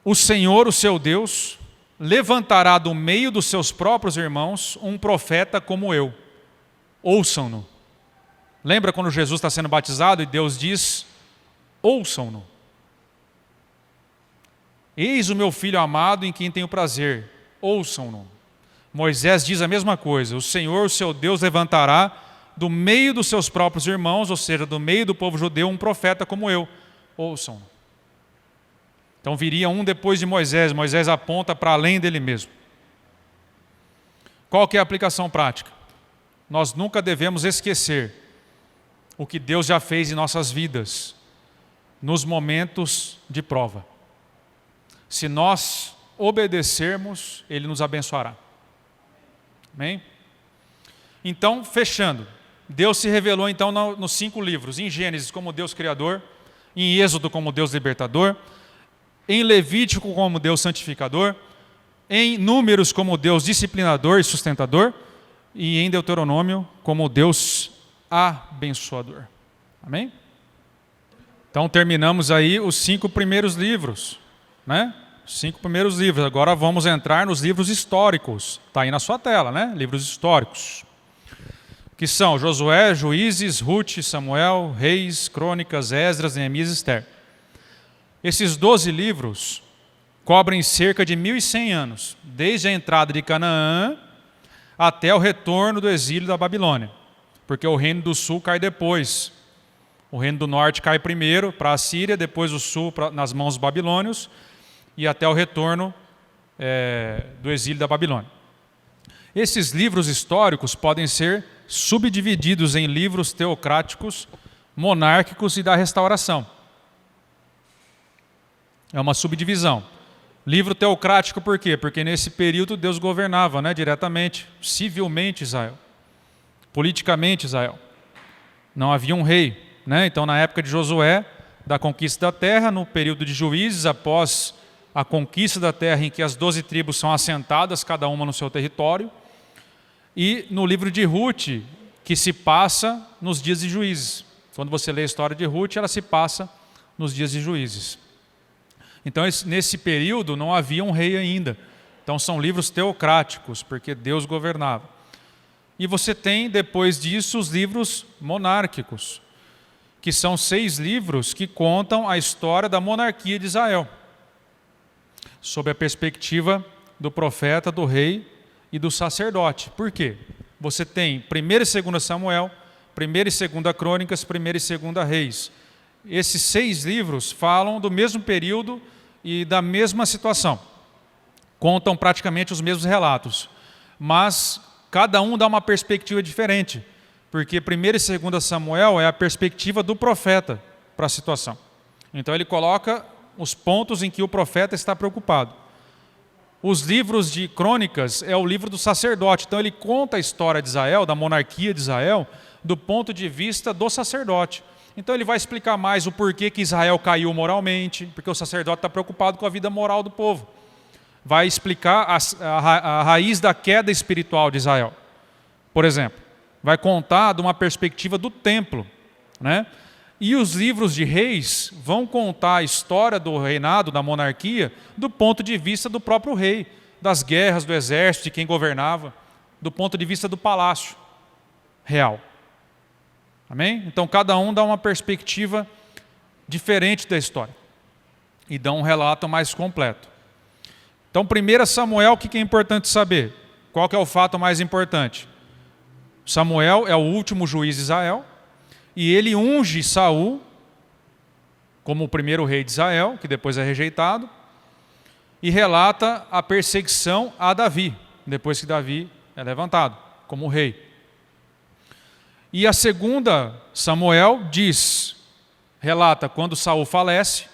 o Senhor, o seu Deus, levantará do meio dos seus próprios irmãos um profeta como eu. Ouçam-no. Lembra quando Jesus está sendo batizado e Deus diz: ouçam-no. Eis o meu filho amado em quem tenho prazer. Ouçam-no. Moisés diz a mesma coisa: o Senhor, o seu Deus, levantará do meio dos seus próprios irmãos, ou seja, do meio do povo judeu, um profeta como eu. Ouçam. Então viria um depois de Moisés. Moisés aponta para além dele mesmo. Qual que é a aplicação prática? Nós nunca devemos esquecer o que Deus já fez em nossas vidas nos momentos de prova. Se nós obedecermos, Ele nos abençoará. Amém? Então, fechando, Deus se revelou então nos 5 livros, em Gênesis como Deus Criador, em Êxodo como Deus Libertador, em Levítico como Deus Santificador, em Números como Deus Disciplinador e Sustentador, e em Deuteronômio como Deus Abençoador. Amém? Então terminamos aí os 5 primeiros livros, né? 5 primeiros livros. Agora vamos entrar nos livros históricos. Está aí na sua tela, né? Livros históricos. Que são Josué, Juízes, Ruth, Samuel, Reis, Crônicas, Esdras, Neemias e Esther. Esses 12 livros cobrem cerca de 1.100 anos, desde a entrada de Canaã até o retorno do exílio da Babilônia. Porque o reino do sul cai depois. O reino do norte cai primeiro para a Síria, depois o sul nas mãos dos babilônios, e até o retorno do exílio da Babilônia. Esses livros históricos podem ser subdivididos em livros teocráticos, monárquicos e da restauração. É uma subdivisão. Livro teocrático por quê? Porque nesse período Deus governava, né, diretamente, civilmente Israel, politicamente Israel. Não havia um rei, né? Então na época de Josué, da conquista da terra, no período de Juízes, após a conquista da terra em que as 12 tribos são assentadas, cada uma no seu território, e no livro de Ruth, que se passa nos dias de Juízes. Quando você lê a história de Ruth, ela se passa nos dias de Juízes. Então, nesse período, não havia um rei ainda. Então, são livros teocráticos, porque Deus governava. E você tem, depois disso, os livros monárquicos, que são 6 livros que contam a história da monarquia de Israel, sob a perspectiva do profeta, do rei e do sacerdote. Por quê? Você tem 1ª e 2ª Samuel, 1ª e 2ª Crônicas, 1ª e 2ª Reis. Esses 6 livros falam do mesmo período e da mesma situação. Contam praticamente os mesmos relatos, mas cada um dá uma perspectiva diferente, porque 1ª e 2ª Samuel é a perspectiva do profeta para a situação. Então ele coloca os pontos em que o profeta está preocupado. Os livros de Crônicas é o livro do sacerdote, então ele conta a história de Israel, da monarquia de Israel, do ponto de vista do sacerdote. Então ele vai explicar mais o porquê que Israel caiu moralmente, porque o sacerdote está preocupado com a vida moral do povo. Vai explicar a raiz da queda espiritual de Israel. Por exemplo, vai contar de uma perspectiva do templo, né? E os livros de reis vão contar a história do reinado, da monarquia, do ponto de vista do próprio rei, das guerras, do exército, de quem governava, do ponto de vista do palácio real. Amém? Então cada um dá uma perspectiva diferente da história e dá um relato mais completo. Então 1 Samuel, o que é importante saber? Qual que é o fato mais importante? Samuel é o último juiz de Israel e ele unge Saul como o primeiro rei de Israel, que depois é rejeitado, e relata a perseguição a Davi, depois que Davi é levantado como rei. E a 2ª Samuel relata quando Saul falece,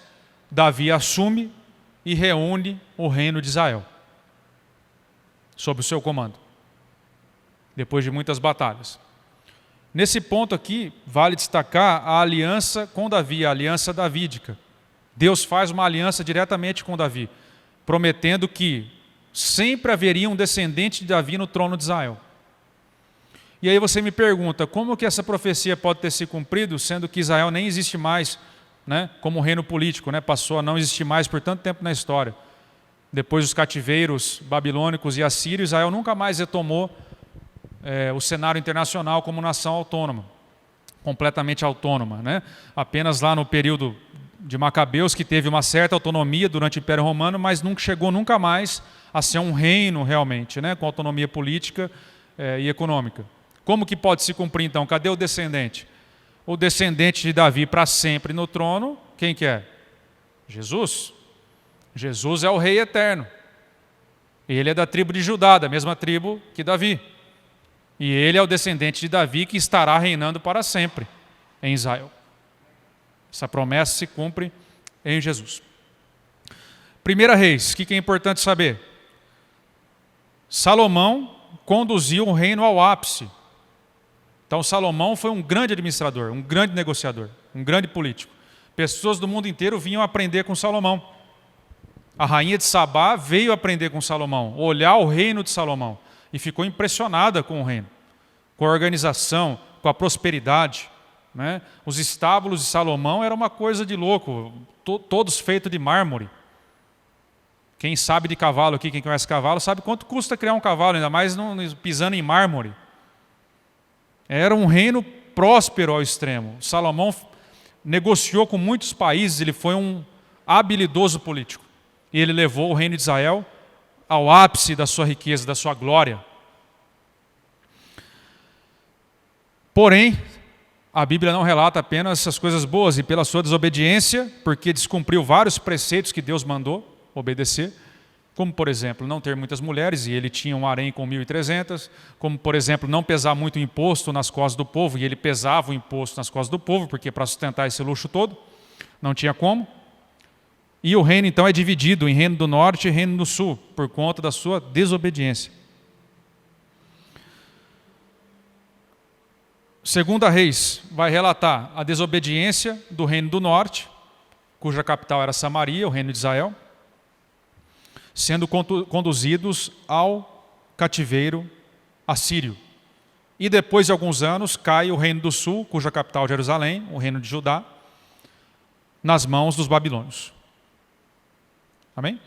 Davi assume e reúne o reino de Israel sob o seu comando, depois de muitas batalhas. Nesse ponto aqui, vale destacar a aliança com Davi, a aliança davídica. Deus faz uma aliança diretamente com Davi, prometendo que sempre haveria um descendente de Davi no trono de Israel. E aí você me pergunta, como que essa profecia pode ter se cumprido, sendo que Israel nem existe mais, né, como reino político, né, passou a não existir mais por tanto tempo na história. Depois dos cativeiros babilônicos e assírios, Israel nunca mais retomou o cenário internacional como nação autônoma, completamente autônoma, né? Apenas lá no período de Macabeus, que teve uma certa autonomia durante o Império Romano, mas nunca chegou nunca mais a ser um reino realmente, né? Com autonomia política e econômica, Como que pode se cumprir então? Cadê o descendente? O descendente de Davi para sempre no trono, quem que é? Jesus. Jesus é o rei eterno. Ele é da tribo de Judá, da mesma tribo que Davi. E ele é o descendente de Davi que estará reinando para sempre em Israel. Essa promessa se cumpre em Jesus. 1 Reis, o que é importante saber? Salomão conduziu o reino ao ápice. Então Salomão foi um grande administrador, um grande negociador, um grande político. Pessoas do mundo inteiro vinham aprender com Salomão. A rainha de Sabá veio aprender com Salomão, olhar o reino de Salomão e ficou impressionada com o reino, com a organização, com a prosperidade, né? Os estábulos de Salomão era uma coisa de louco, todos feitos de mármore. Quem sabe de cavalo aqui, quem conhece cavalo, sabe quanto custa criar um cavalo, ainda mais pisando em mármore. Era um reino próspero ao extremo. Salomão negociou com muitos países, ele foi um habilidoso político. E ele levou o reino de Israel ao ápice da sua riqueza, da sua glória. Porém, a Bíblia não relata apenas essas coisas boas, e pela sua desobediência, porque descumpriu vários preceitos que Deus mandou obedecer, como, por exemplo, não ter muitas mulheres, e ele tinha um harém com 1.300, como, por exemplo, não pesar muito imposto nas costas do povo, e ele pesava o imposto nas costas do povo, porque para sustentar esse luxo todo, não tinha como. E o reino, então, é dividido em reino do norte e reino do sul, por conta da sua desobediência. 2 Reis vai relatar a desobediência do reino do norte, cuja capital era Samaria, o reino de Israel, sendo conduzidos ao cativeiro assírio. E depois de alguns anos cai o reino do sul, cuja capital é Jerusalém, o reino de Judá, nas mãos dos babilônios. Amém?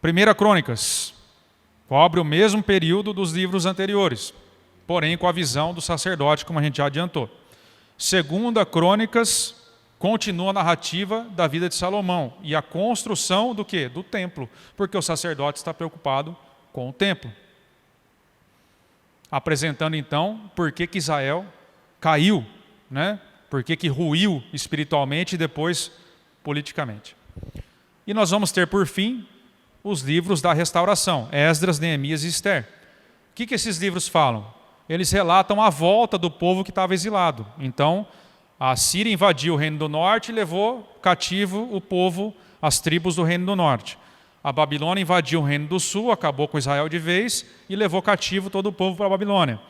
1 Crônicas cobre o mesmo período dos livros anteriores, porém com a visão do sacerdote, como a gente já adiantou. 2 Crônicas continua a narrativa da vida de Salomão e a construção do quê? Do templo, porque o sacerdote está preocupado com o templo. Apresentando então por que Israel caiu, né? Por que ruiu espiritualmente e depois politicamente. E nós vamos ter por fim os livros da restauração, Esdras, Neemias e Ester. O que esses livros falam? Eles relatam a volta do povo que estava exilado. Então, a Síria invadiu o reino do norte e levou cativo o povo, as tribos do reino do norte. A Babilônia invadiu o reino do sul, acabou com Israel de vez e levou cativo todo o povo para a Babilônia.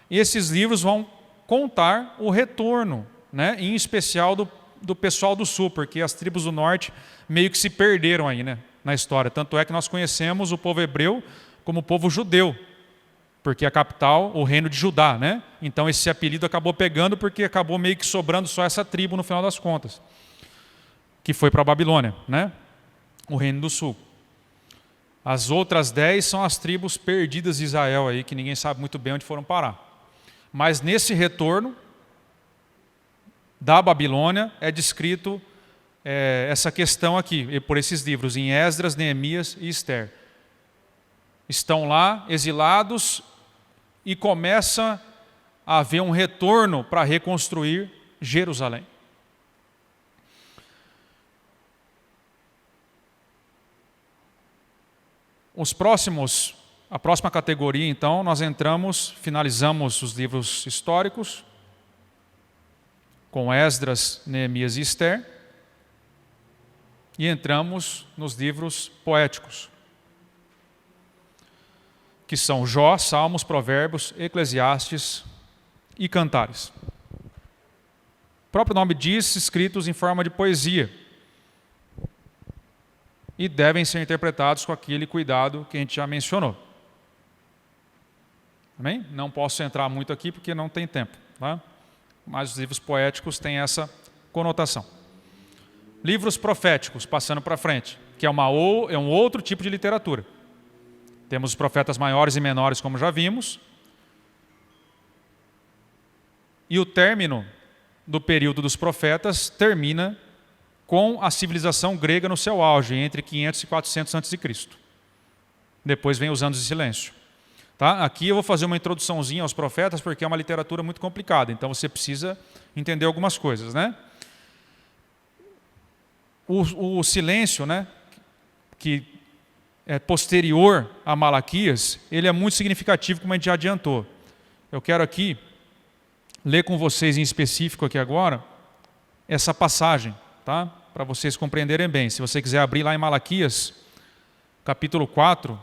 Esses livros vão contar o retorno, né, em especial do pessoal do sul, porque as tribos do norte meio que se perderam aí, né, na história. Tanto é que nós conhecemos o povo hebreu como o povo judeu, porque a capital, o reino de Judá, né? Então esse apelido acabou pegando porque acabou meio que sobrando só essa tribo no final das contas, que foi para a Babilônia, né? O reino do sul. As outras 10 são as tribos perdidas de Israel aí, que ninguém sabe muito bem onde foram parar. Mas nesse retorno da Babilônia é descrito essa questão aqui, por esses livros, em Esdras, Neemias e Ester. Estão lá exilados e começa a haver um retorno para reconstruir Jerusalém. A próxima categoria, então, nós finalizamos os livros históricos, com Esdras, Neemias e Ester, e entramos nos livros poéticos, que são Jó, Salmos, Provérbios, Eclesiastes e Cantares. O próprio nome diz, escritos em forma de poesia, e devem ser interpretados com aquele cuidado que a gente já mencionou. Amém? Não posso entrar muito aqui porque não tem tempo, tá? Mas os livros poéticos têm essa conotação. Livros proféticos, passando para frente, que é um outro tipo de literatura. Temos os profetas maiores e menores, como já vimos. E o término do período dos profetas termina com a civilização grega no seu auge, entre 500 e 400 a.C. Depois vem os anos de silêncio. Tá? Aqui eu vou fazer uma introduçãozinha aos profetas, porque é uma literatura muito complicada, então você precisa entender algumas coisas, né? O silêncio, né, que é posterior a Malaquias, ele é muito significativo, como a gente já adiantou. Eu quero aqui ler com vocês em específico aqui agora essa passagem, tá? Para vocês compreenderem bem. Se você quiser abrir lá em Malaquias, capítulo 4,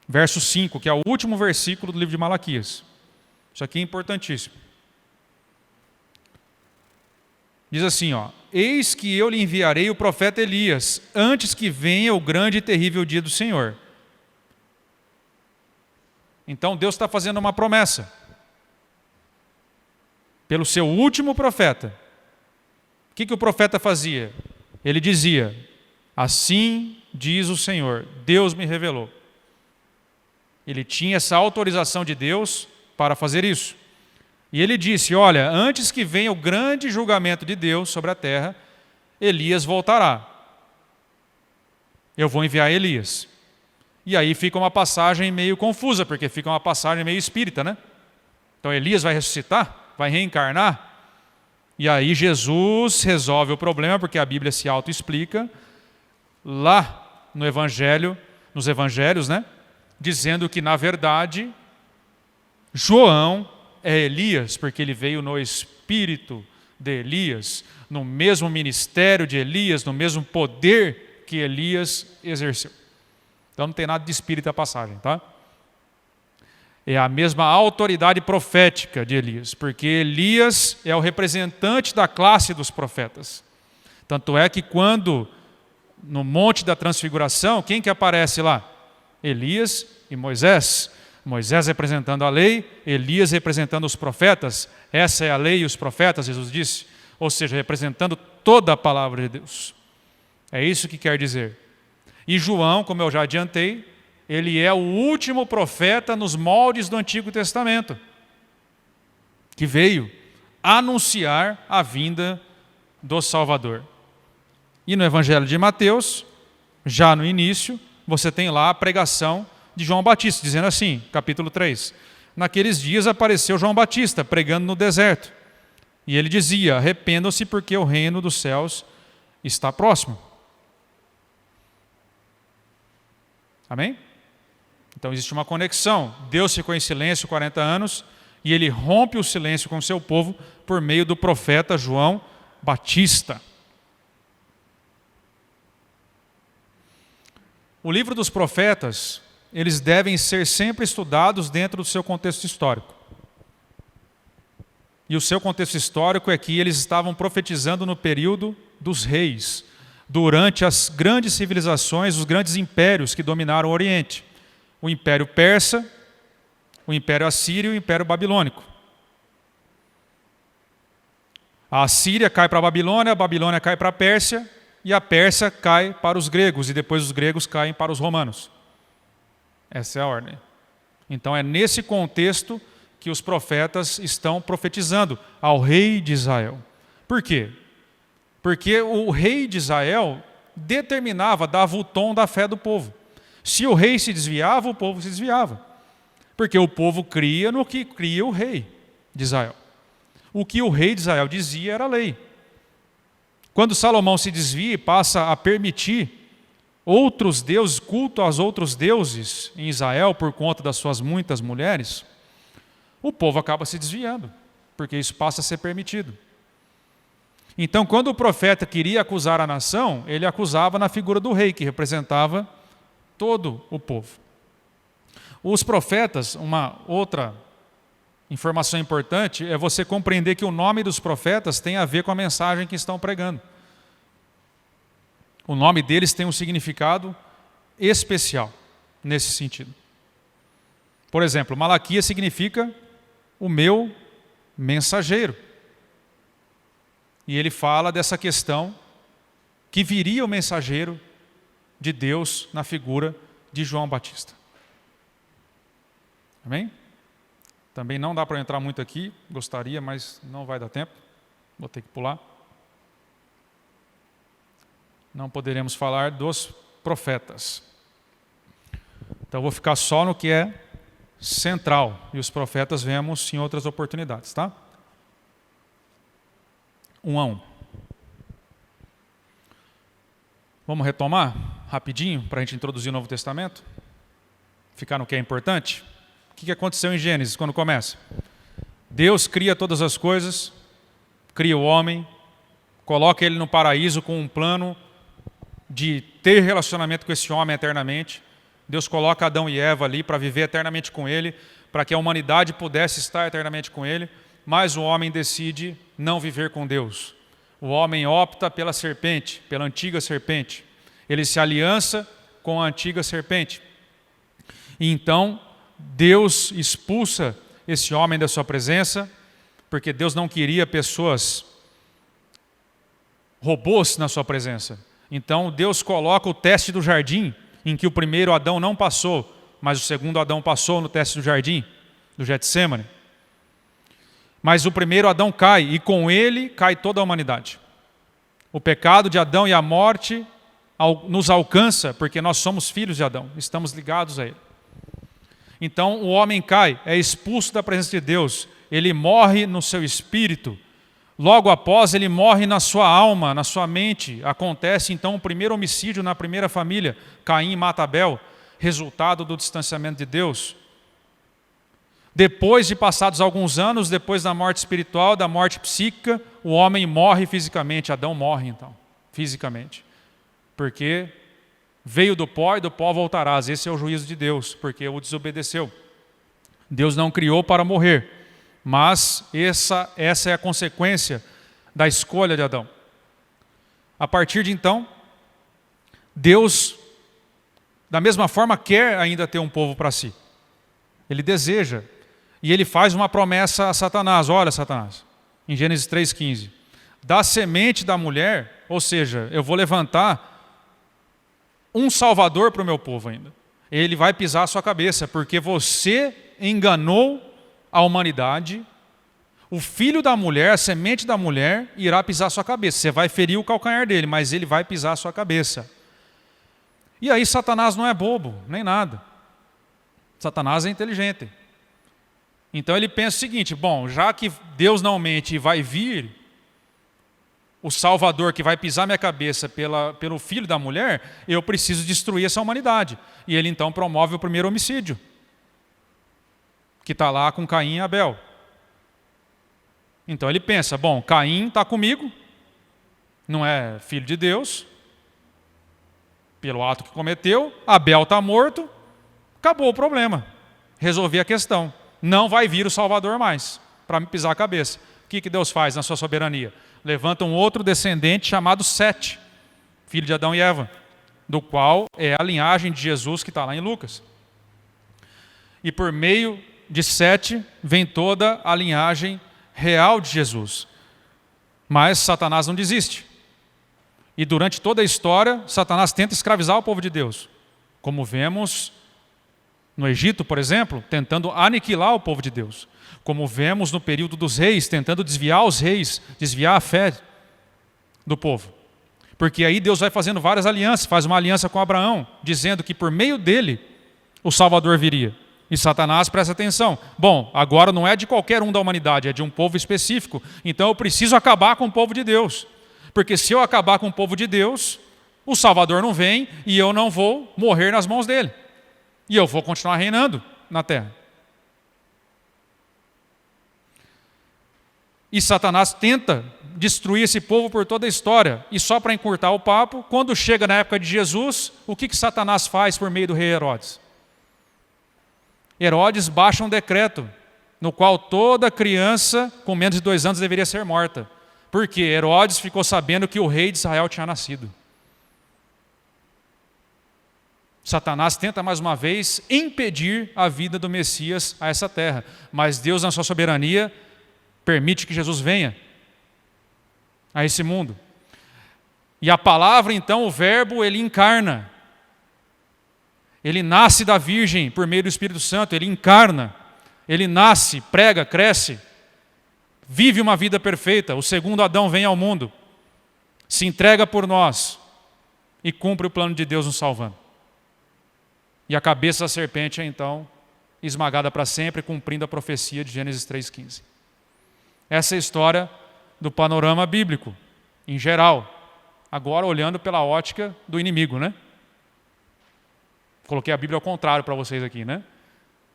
verso 5, que é o último versículo do livro de Malaquias. Isso aqui é importantíssimo. Diz assim, ó: eis que eu lhe enviarei o profeta Elias, antes que venha o grande e terrível dia do Senhor. Então Deus está fazendo uma promessa. Pelo seu último profeta. O que o profeta fazia? Ele dizia: assim diz o Senhor, Deus me revelou. Ele tinha essa autorização de Deus para fazer isso. E ele disse: olha, antes que venha o grande julgamento de Deus sobre a terra, Elias voltará. Eu vou enviar Elias. E aí fica uma passagem meio confusa, porque fica uma passagem meio espírita, né? Então Elias vai ressuscitar? Vai reencarnar? E aí Jesus resolve o problema, porque a Bíblia se auto-explica, lá no Evangelho, nos Evangelhos, né? Dizendo que, na verdade, João é Elias, porque ele veio no espírito de Elias, no mesmo ministério de Elias, no mesmo poder que Elias exerceu. Então não tem nada de espírito a passagem, tá? É a mesma autoridade profética de Elias, porque Elias é o representante da classe dos profetas. Tanto é que quando, no Monte da Transfiguração, quem que aparece lá? Elias e Moisés. Moisés representando a lei, Elias representando os profetas. Essa é a lei e os profetas, Jesus disse. Ou seja, representando toda a palavra de Deus. É isso que quer dizer. E João, como eu já adiantei, ele é o último profeta nos moldes do Antigo Testamento, que veio anunciar a vinda do Salvador. E no Evangelho de Mateus, já no início, você tem lá a pregação de João Batista, dizendo assim, capítulo 3. Naqueles dias apareceu João Batista, pregando no deserto. E ele dizia: arrependam-se, porque o reino dos céus está próximo. Amém? Então existe uma conexão. Deus ficou em silêncio 40 anos e ele rompe o silêncio com o seu povo por meio do profeta João Batista. O livro dos profetas, eles devem ser sempre estudados dentro do seu contexto histórico. E o seu contexto histórico é que eles estavam profetizando no período dos reis, durante as grandes civilizações, os grandes impérios que dominaram o Oriente. O Império Persa, o Império Assírio e o Império Babilônico. A Assíria cai para a Babilônia cai para a Pérsia, e a Pérsia cai para os gregos, e depois os gregos caem para os romanos. Essa é a ordem. Então é nesse contexto que os profetas estão profetizando ao rei de Israel. Por quê? Porque o rei de Israel determinava, dava o tom da fé do povo. Se o rei se desviava, o povo se desviava. Porque o povo cria no que cria o rei de Israel. O que o rei de Israel dizia era lei. Quando Salomão se desvia e passa a permitir outros deuses, culto aos outros deuses em Israel por conta das suas muitas mulheres, o povo acaba se desviando, porque isso passa a ser permitido. Então, quando o profeta queria acusar a nação, ele acusava na figura do rei, que representava todo o povo. Os profetas, uma outra informação importante, é você compreender que o nome dos profetas tem a ver com a mensagem que estão pregando. O nome deles tem um significado especial nesse sentido. Por exemplo, Malaquias significa o meu mensageiro. E ele fala dessa questão que viria o mensageiro de Deus na figura de João Batista. Amém? Também não dá para entrar muito aqui, gostaria, mas não vai dar tempo. Vou ter que pular. Não poderemos falar dos profetas. Então eu vou ficar só no que é central. E os profetas vemos em outras oportunidades, tá? 1 a 1. Vamos retomar rapidinho para a gente introduzir o Novo Testamento? Ficar no que é importante? O que aconteceu em Gênesis quando começa? Deus cria todas as coisas, cria o homem, coloca ele no paraíso com um plano de ter relacionamento com esse homem eternamente. Deus coloca Adão e Eva ali para viver eternamente com ele, para que a humanidade pudesse estar eternamente com ele, mas o homem decide não viver com Deus. O homem opta pela serpente, pela antiga serpente. Ele se aliança com a antiga serpente. E então, Deus expulsa esse homem da sua presença, porque Deus não queria pessoas robôs na sua presença. Então, Deus coloca o teste do jardim, em que o primeiro Adão não passou, mas o segundo Adão passou no teste do jardim, do Getsêmani. Mas o primeiro Adão cai, e com ele cai toda a humanidade. O pecado de Adão e a morte nos alcança, porque nós somos filhos de Adão, estamos ligados a ele. Então o homem cai, é expulso da presença de Deus, ele morre no seu espírito. Logo após ele morre na sua alma, na sua mente. Acontece então o primeiro homicídio na primeira família. Caim mata Abel, resultado do distanciamento de Deus. Depois de passados alguns anos, depois da morte espiritual, da morte psíquica, o homem morre fisicamente. Adão morre então, fisicamente. Porque veio do pó e do pó voltarás. Esse é o juízo de Deus, porque o desobedeceu. Deus não criou para morrer, mas essa é a consequência da escolha de Adão. A partir de então, Deus, da mesma forma, quer ainda ter um povo para si. Ele deseja. E ele faz uma promessa a Satanás. Olha, Satanás, em Gênesis 3,15. Da semente da mulher, ou seja, eu vou levantar um salvador para o meu povo ainda. Ele vai pisar a sua cabeça, porque você enganou a humanidade. O filho da mulher, a semente da mulher, irá pisar a sua cabeça. Você vai ferir o calcanhar dele, mas ele vai pisar a sua cabeça. E aí Satanás não é bobo, nem nada. Satanás é inteligente. Então ele pensa o seguinte, bom, já que Deus não mente e vai vir o Salvador que vai pisar minha cabeça pelo filho da mulher, eu preciso destruir essa humanidade. E ele então promove o primeiro homicídio, que está lá com Caim e Abel. Então ele pensa, bom, Caim está comigo, não é filho de Deus, pelo ato que cometeu, Abel está morto, acabou o problema, resolvi a questão. Não vai vir o Salvador mais, para me pisar a cabeça. O que Deus faz na sua soberania? Levanta um outro descendente chamado Sete, filho de Adão e Eva, do qual é a linhagem de Jesus que está lá em Lucas. E por meio de Sete vem toda a linhagem real de Jesus. Mas Satanás não desiste. E durante toda a história, Satanás tenta escravizar o povo de Deus. Como vemos no Egito, por exemplo, tentando aniquilar o povo de Deus. Como vemos no período dos reis, tentando desviar os reis, desviar a fé do povo. Porque aí Deus vai fazendo várias alianças, faz uma aliança com Abraão, dizendo que por meio dele o Salvador viria. E Satanás presta atenção. Bom, agora não é de qualquer um da humanidade, é de um povo específico. Então eu preciso acabar com o povo de Deus. Porque se eu acabar com o povo de Deus, o Salvador não vem e eu não vou morrer nas mãos dele. E eu vou continuar reinando na terra. E Satanás tenta destruir esse povo por toda a história. E só para encurtar o papo, quando chega na época de Jesus, o que Satanás faz por meio do rei Herodes? Herodes baixa um decreto, no qual toda criança com menos de 2 anos deveria ser morta. Porque Herodes ficou sabendo que o rei de Israel tinha nascido. Satanás tenta mais uma vez impedir a vida do Messias a essa terra. Mas Deus, na sua soberania, permite que Jesus venha a esse mundo. E a palavra, então, o verbo, ele encarna. Ele nasce da Virgem por meio do Espírito Santo, ele encarna. Ele nasce, prega, cresce, vive uma vida perfeita. O segundo Adão vem ao mundo, se entrega por nós e cumpre o plano de Deus nos salvando. E a cabeça da serpente é então esmagada para sempre, cumprindo a profecia de Gênesis 3,15. Essa é a história do panorama bíblico, em geral. Agora olhando pela ótica do inimigo, né? Coloquei a Bíblia ao contrário para vocês aqui, né?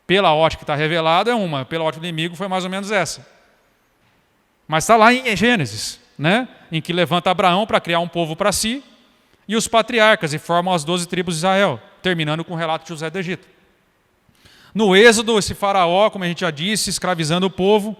Pela ótica que está revelada é uma, pela ótica do inimigo foi mais ou menos essa. Mas está lá em Gênesis, né? Em que levanta Abraão para criar um povo para si, e os patriarcas, e formam as 12 tribos de Israel, terminando com o relato de José do Egito. No Êxodo, esse faraó, como a gente já disse, escravizando o povo,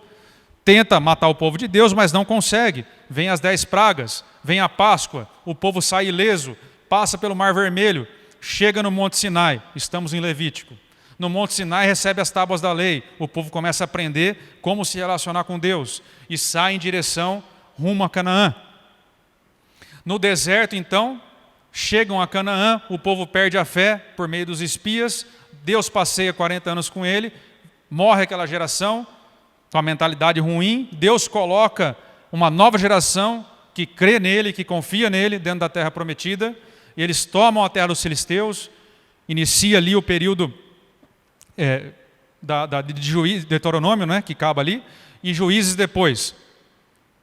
tenta matar o povo de Deus, mas não consegue. Vem as 10 pragas, vem a Páscoa, o povo sai ileso, passa pelo Mar Vermelho, chega no Monte Sinai, estamos em Levítico. No Monte Sinai recebe as tábuas da lei, o povo começa a aprender como se relacionar com Deus e sai em direção rumo a Canaã. No deserto, então, chegam a Canaã, o povo perde a fé por meio dos espias, Deus passeia 40 anos com ele, morre aquela geração com a mentalidade ruim, Deus coloca uma nova geração que crê nele, que confia nele dentro da terra prometida, e eles tomam a terra dos filisteus, inicia ali o período de Juízes, Deuteronômio, né, que acaba ali, e Juízes depois.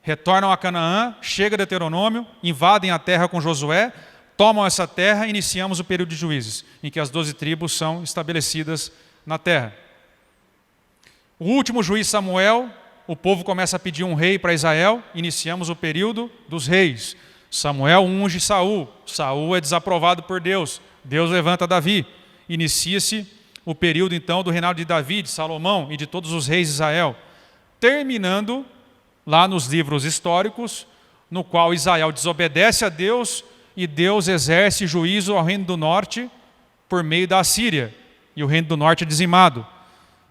Retornam a Canaã, chega Deuteronômio, invadem a terra com Josué, tomam essa terra e iniciamos o período de Juízes, em que as 12 tribos são estabelecidas na terra. O último juiz Samuel, o povo começa a pedir um rei para Israel, iniciamos o período dos reis. Samuel unge Saul, Saul é desaprovado por Deus, Deus levanta Davi, inicia-se o período então do reinado de Davi, de Salomão e de todos os reis de Israel, terminando lá nos livros históricos, no qual Israel desobedece a Deus e Deus exerce juízo ao reino do norte por meio da Assíria, e o reino do norte é dizimado.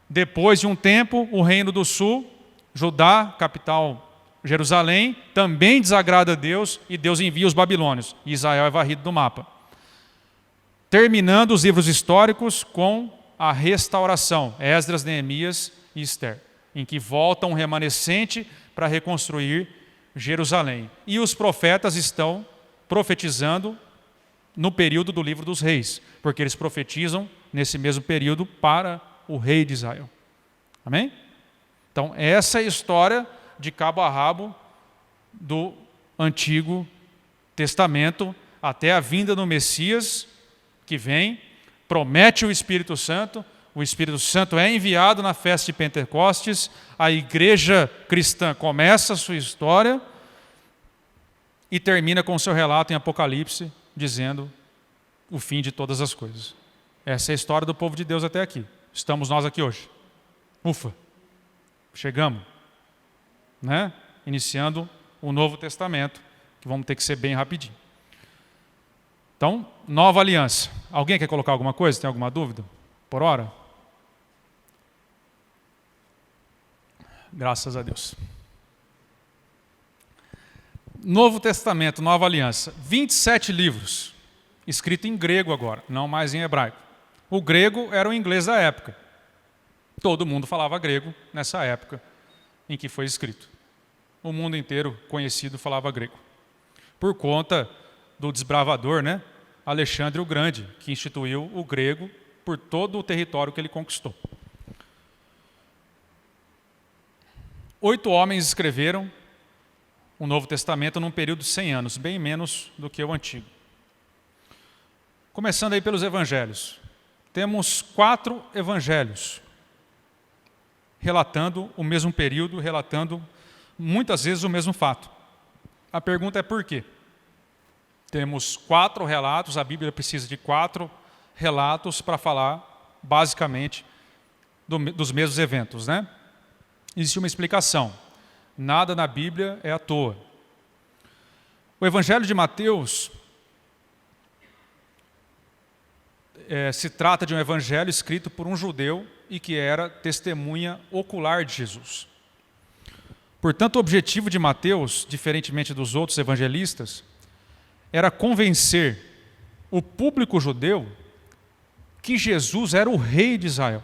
Depois de um tempo, o reino do sul, Judá, capital Jerusalém, também desagrada a Deus e Deus envia os babilônios, e Israel é varrido do mapa. Terminando os livros históricos com a restauração, Esdras, Neemias e Ester, em que volta um remanescente para reconstruir Jerusalém. E os profetas estão profetizando no período do livro dos reis, porque eles profetizam nesse mesmo período para o rei de Israel. Amém? Então, essa é a história de cabo a rabo do Antigo Testamento até a vinda do Messias, que vem, promete o Espírito Santo é enviado na festa de Pentecostes, a igreja cristã começa a sua história e termina com o seu relato em Apocalipse, dizendo o fim de todas as coisas. Essa é a história do povo de Deus até aqui. Estamos nós aqui hoje. Ufa, chegamos, né? Iniciando o Novo Testamento, que vamos ter que ser bem rapidinho. Então, nova aliança. Alguém quer colocar alguma coisa? Tem alguma dúvida? Por hora? Graças a Deus. Novo Testamento, nova aliança. 27 livros, escrito em grego agora, não mais em hebraico. O grego era o inglês da época. Todo mundo falava grego nessa época em que foi escrito. O mundo inteiro conhecido falava grego. Por conta do desbravador, né? Alexandre o Grande, que instituiu o grego por todo o território que ele conquistou. 8 homens escreveram o Novo Testamento num período de 100 anos, bem menos do que o Antigo. Começando aí pelos evangelhos. Temos 4 evangelhos relatando o mesmo período, relatando muitas vezes o mesmo fato. A pergunta é por quê? Temos 4 relatos, a Bíblia precisa de 4 relatos para falar, basicamente, dos mesmos eventos, né? Existe uma explicação. Nada na Bíblia é à toa. O Evangelho de Mateus se trata de um evangelho escrito por um judeu e que era testemunha ocular de Jesus. Portanto, o objetivo de Mateus, diferentemente dos outros evangelistas, era convencer o público judeu que Jesus era o rei de Israel,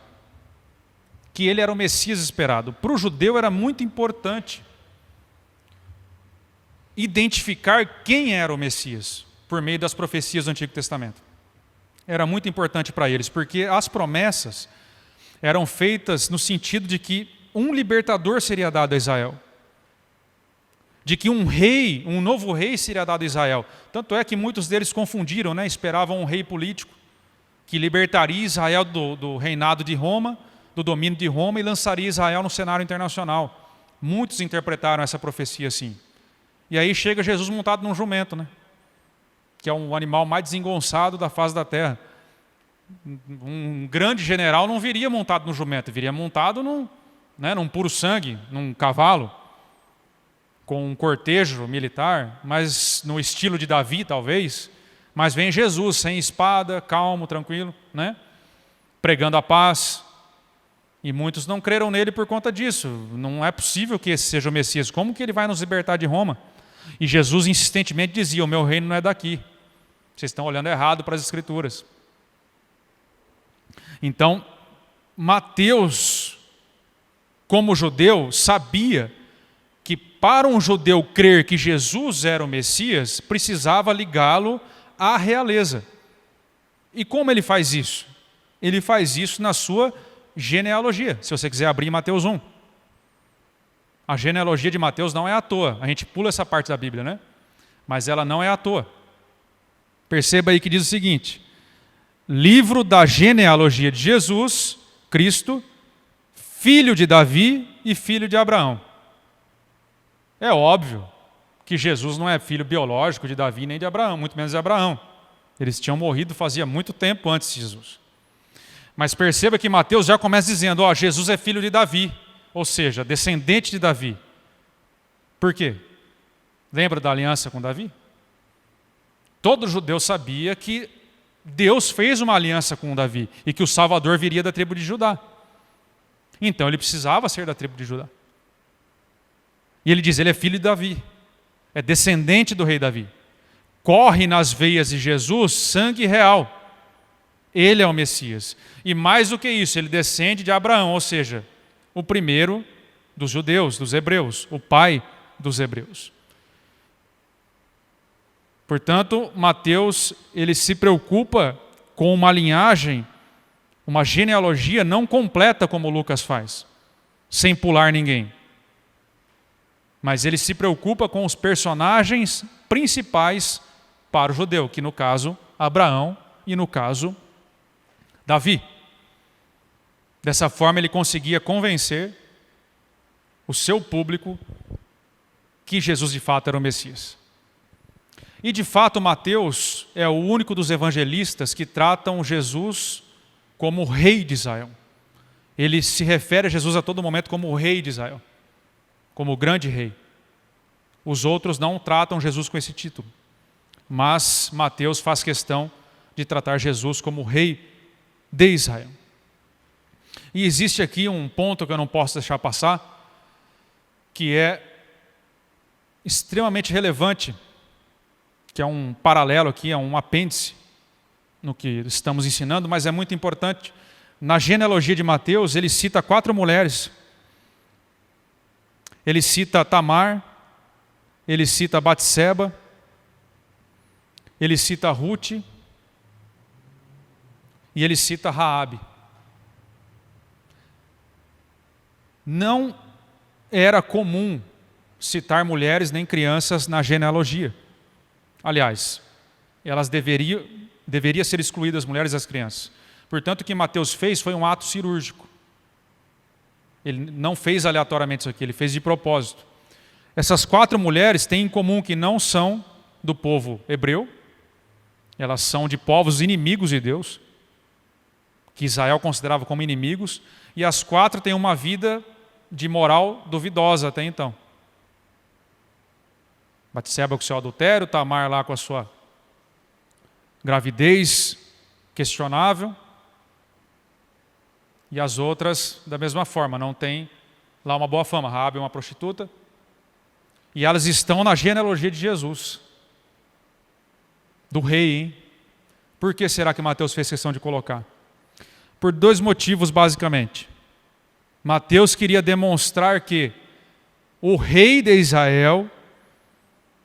que ele era o Messias esperado. Para o judeu era muito importante identificar quem era o Messias, por meio das profecias do Antigo Testamento. era muito importante para eles, porque as promessas eram feitas no sentido de que um libertador seria dado a Israel, de que um rei, um novo rei seria dado a Israel. Tanto é que muitos deles confundiram, né? Esperavam um rei político que libertaria Israel do reinado de Roma, do domínio de Roma, e lançaria Israel no cenário internacional. Muitos interpretaram essa profecia assim. E aí chega Jesus montado num jumento, né? Que é um animal mais desengonçado da face da terra. Um grande general não viria montado no jumento, viria montado num puro sangue, num cavalo, com um cortejo militar, mas no estilo de Davi, talvez. Mas vem Jesus, sem espada, calmo, tranquilo, né? Pregando a paz. E muitos não creram nele por conta disso. Não é possível que esse seja o Messias. Como que ele vai nos libertar de Roma? E Jesus insistentemente dizia: o meu reino não é daqui. Vocês estão olhando errado para as Escrituras. Então, Mateus, como judeu, sabia que para um judeu crer que Jesus era o Messias, precisava ligá-lo à realeza. E como ele faz isso? Ele faz isso na sua genealogia. Se você quiser abrir Mateus 1. A genealogia de Mateus não é à toa. A gente pula essa parte da Bíblia, né? Mas ela não é à toa. Perceba aí que diz o seguinte: livro da genealogia de Jesus, Cristo, filho de Davi e filho de Abraão. É óbvio que Jesus não é filho biológico de Davi nem de Abraão, muito menos de Abraão. Eles tinham morrido fazia muito tempo antes de Jesus. Mas perceba que Mateus já começa dizendo: Jesus é filho de Davi, ou seja, descendente de Davi. Por quê? Lembra da aliança com Davi? Todo judeu sabia que Deus fez uma aliança com Davi e que o Salvador viria da tribo de Judá. Então ele precisava ser da tribo de Judá. E ele diz: ele é filho de Davi, é descendente do rei Davi. Corre nas veias de Jesus sangue real. Ele é o Messias. E mais do que isso, ele descende de Abraão, ou seja, o primeiro dos judeus, dos hebreus, o pai dos hebreus. Portanto, Mateus, ele se preocupa com uma linhagem, uma genealogia não completa como Lucas faz, sem pular ninguém. Mas ele se preocupa com os personagens principais para o judeu, que no caso, Abraão e no caso, Davi. Dessa forma ele conseguia convencer o seu público que Jesus de fato era o Messias. E de fato Mateus é o único dos evangelistas que tratam Jesus como o rei de Israel. Ele se refere a Jesus a todo momento como o rei de Israel, como o grande rei. Os outros não tratam Jesus com esse título, mas Mateus faz questão de tratar Jesus como o rei de Israel. E existe aqui um ponto que eu não posso deixar passar, que é extremamente relevante, que é um paralelo aqui, é um apêndice no que estamos ensinando, mas é muito importante. Na genealogia de Mateus, ele cita 4 mulheres. Ele cita Tamar, ele cita Batseba, ele cita Ruth e ele cita Raabe. Não era comum citar mulheres nem crianças na genealogia. Aliás, elas deveriam ser excluídas, as mulheres e as crianças. Portanto, o que Mateus fez foi um ato cirúrgico. Ele não fez aleatoriamente isso aqui, ele fez de propósito. Essas 4 mulheres têm em comum que não são do povo hebreu, elas são de povos inimigos de Deus, que Israel considerava como inimigos, e as 4 têm uma vida de moral duvidosa até então. Batseba com seu adultério, Tamar lá com a sua gravidez questionável, e as outras da mesma forma, não tem lá uma boa fama. Raabe é uma prostituta, e elas estão na genealogia de Jesus, do rei, hein? Por que será que Mateus fez questão de colocar? Por 2 motivos, basicamente. Mateus queria demonstrar que o rei de Israel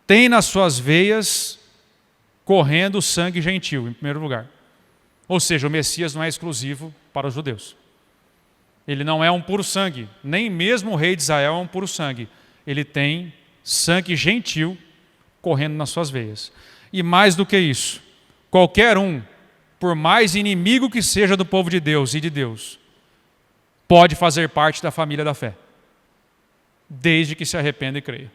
tem nas suas veias correndo sangue gentil, em primeiro lugar. Ou seja, o Messias não é exclusivo para os judeus. Ele não é um puro sangue, nem mesmo o rei de Israel é um puro sangue. Ele tem sangue gentil correndo nas suas veias. E mais do que isso, qualquer um, por mais inimigo que seja do povo de Deus e de Deus, pode fazer parte da família da fé, desde que se arrependa e creia.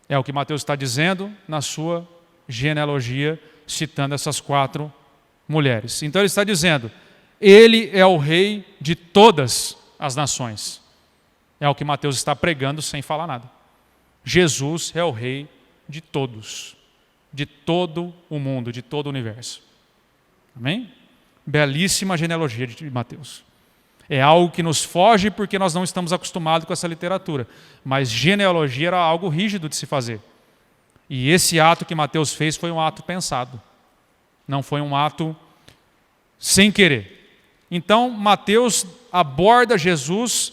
É o que Mateus está dizendo na sua genealogia, citando essas 4 mulheres. Então ele está dizendo, ele é o rei de todas as nações. É o que Mateus está pregando sem falar nada. Jesus é o rei de todos, de todo o mundo, de todo o universo. Amém? Belíssima genealogia de Mateus. É algo que nos foge porque nós não estamos acostumados com essa literatura. Mas genealogia era algo rígido de se fazer. E esse ato que Mateus fez foi um ato pensado. Não foi um ato sem querer. Então, Mateus aborda Jesus,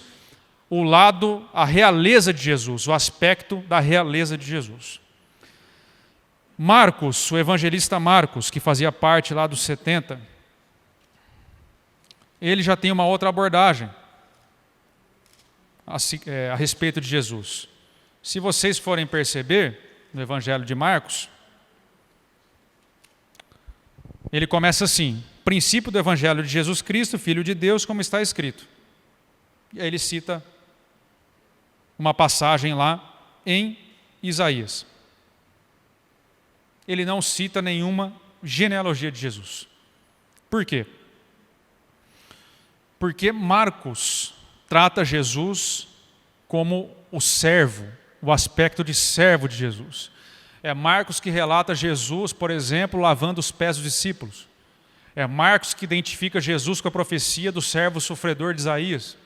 a realeza de Jesus, o aspecto da realeza de Jesus. Marcos, o evangelista Marcos, que fazia parte lá dos 70, ele já tem uma outra abordagem a respeito de Jesus. Se vocês forem perceber, no Evangelho de Marcos, ele começa assim, princípio do Evangelho de Jesus Cristo, Filho de Deus, como está escrito. E aí ele cita uma passagem lá em Isaías. Ele não cita nenhuma genealogia de Jesus. Por quê? Porque Marcos trata Jesus como o servo, o aspecto de servo de Jesus. É Marcos que relata Jesus, por exemplo, lavando os pés dos discípulos. É Marcos que identifica Jesus com a profecia do servo sofredor de Isaías.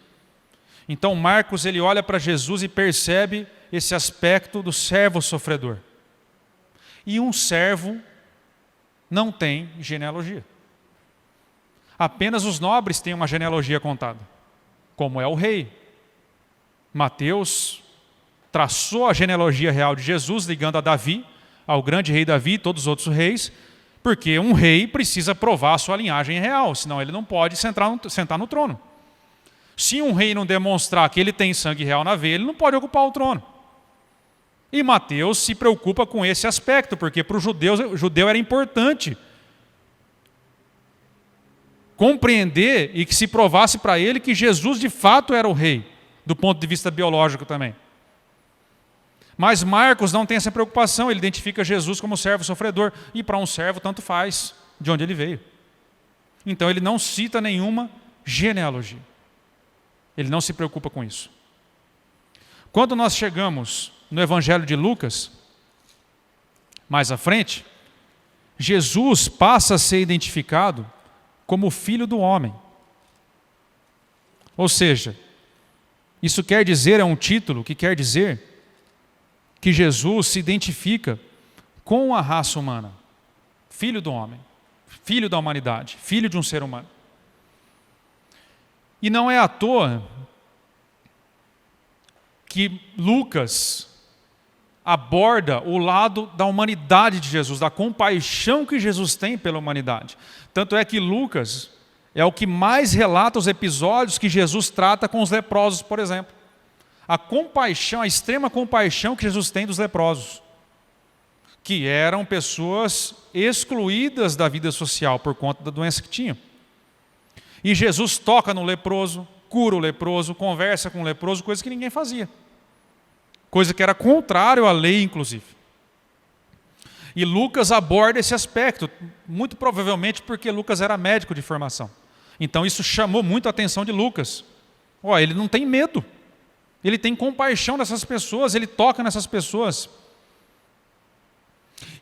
Então Marcos ele olha para Jesus e percebe esse aspecto do servo sofredor. E um servo não tem genealogia. Apenas os nobres têm uma genealogia contada, como é o rei. Mateus traçou a genealogia real de Jesus, ligando a Davi, ao grande rei Davi e todos os outros reis, porque um rei precisa provar a sua linhagem real, senão ele não pode sentar no trono. Se um rei não demonstrar que ele tem sangue real na veia, ele não pode ocupar o trono. E Mateus se preocupa com esse aspecto, porque para o judeu era importante compreender e que se provasse para ele que Jesus de fato era o rei, do ponto de vista biológico também. Mas Marcos não tem essa preocupação, ele identifica Jesus como servo sofredor, e para um servo tanto faz de onde ele veio. Então ele não cita nenhuma genealogia. Ele não se preocupa com isso. Quando nós chegamos no Evangelho de Lucas, mais à frente, Jesus passa a ser identificado como Filho do Homem. Ou seja, isso quer dizer, é um título que quer dizer que Jesus se identifica com a raça humana. Filho do homem, filho da humanidade, filho de um ser humano. E não é à toa que Lucas aborda o lado da humanidade de Jesus, da compaixão que Jesus tem pela humanidade. Tanto é que Lucas é o que mais relata os episódios que Jesus trata com os leprosos, por exemplo. A compaixão, a extrema compaixão que Jesus tem dos leprosos, que eram pessoas excluídas da vida social por conta da doença que tinham. E Jesus toca no leproso, cura o leproso, conversa com o leproso, coisa que ninguém fazia. Coisa que era contrário à lei, inclusive. E Lucas aborda esse aspecto, muito provavelmente porque Lucas era médico de formação. Então isso chamou muito a atenção de Lucas. Ele não tem medo. Ele tem compaixão dessas pessoas, ele toca nessas pessoas.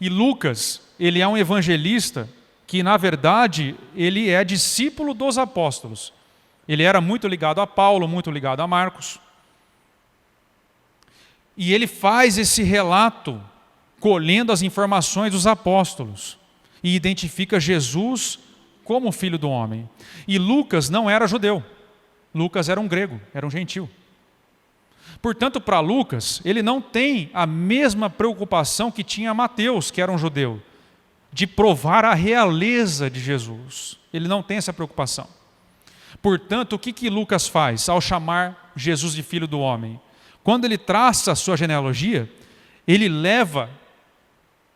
E Lucas, ele é um evangelista que, na verdade, ele é discípulo dos apóstolos. Ele era muito ligado a Paulo, muito ligado a Marcos. E ele faz esse relato colhendo as informações dos apóstolos e identifica Jesus como Filho do Homem. E Lucas não era judeu. Lucas era um grego, era um gentil. Portanto, para Lucas, ele não tem a mesma preocupação que tinha Mateus, que era um judeu, de provar a realeza de Jesus. Ele não tem essa preocupação. Portanto, o que Lucas faz ao chamar Jesus de filho do homem? Quando ele traça a sua genealogia, ele leva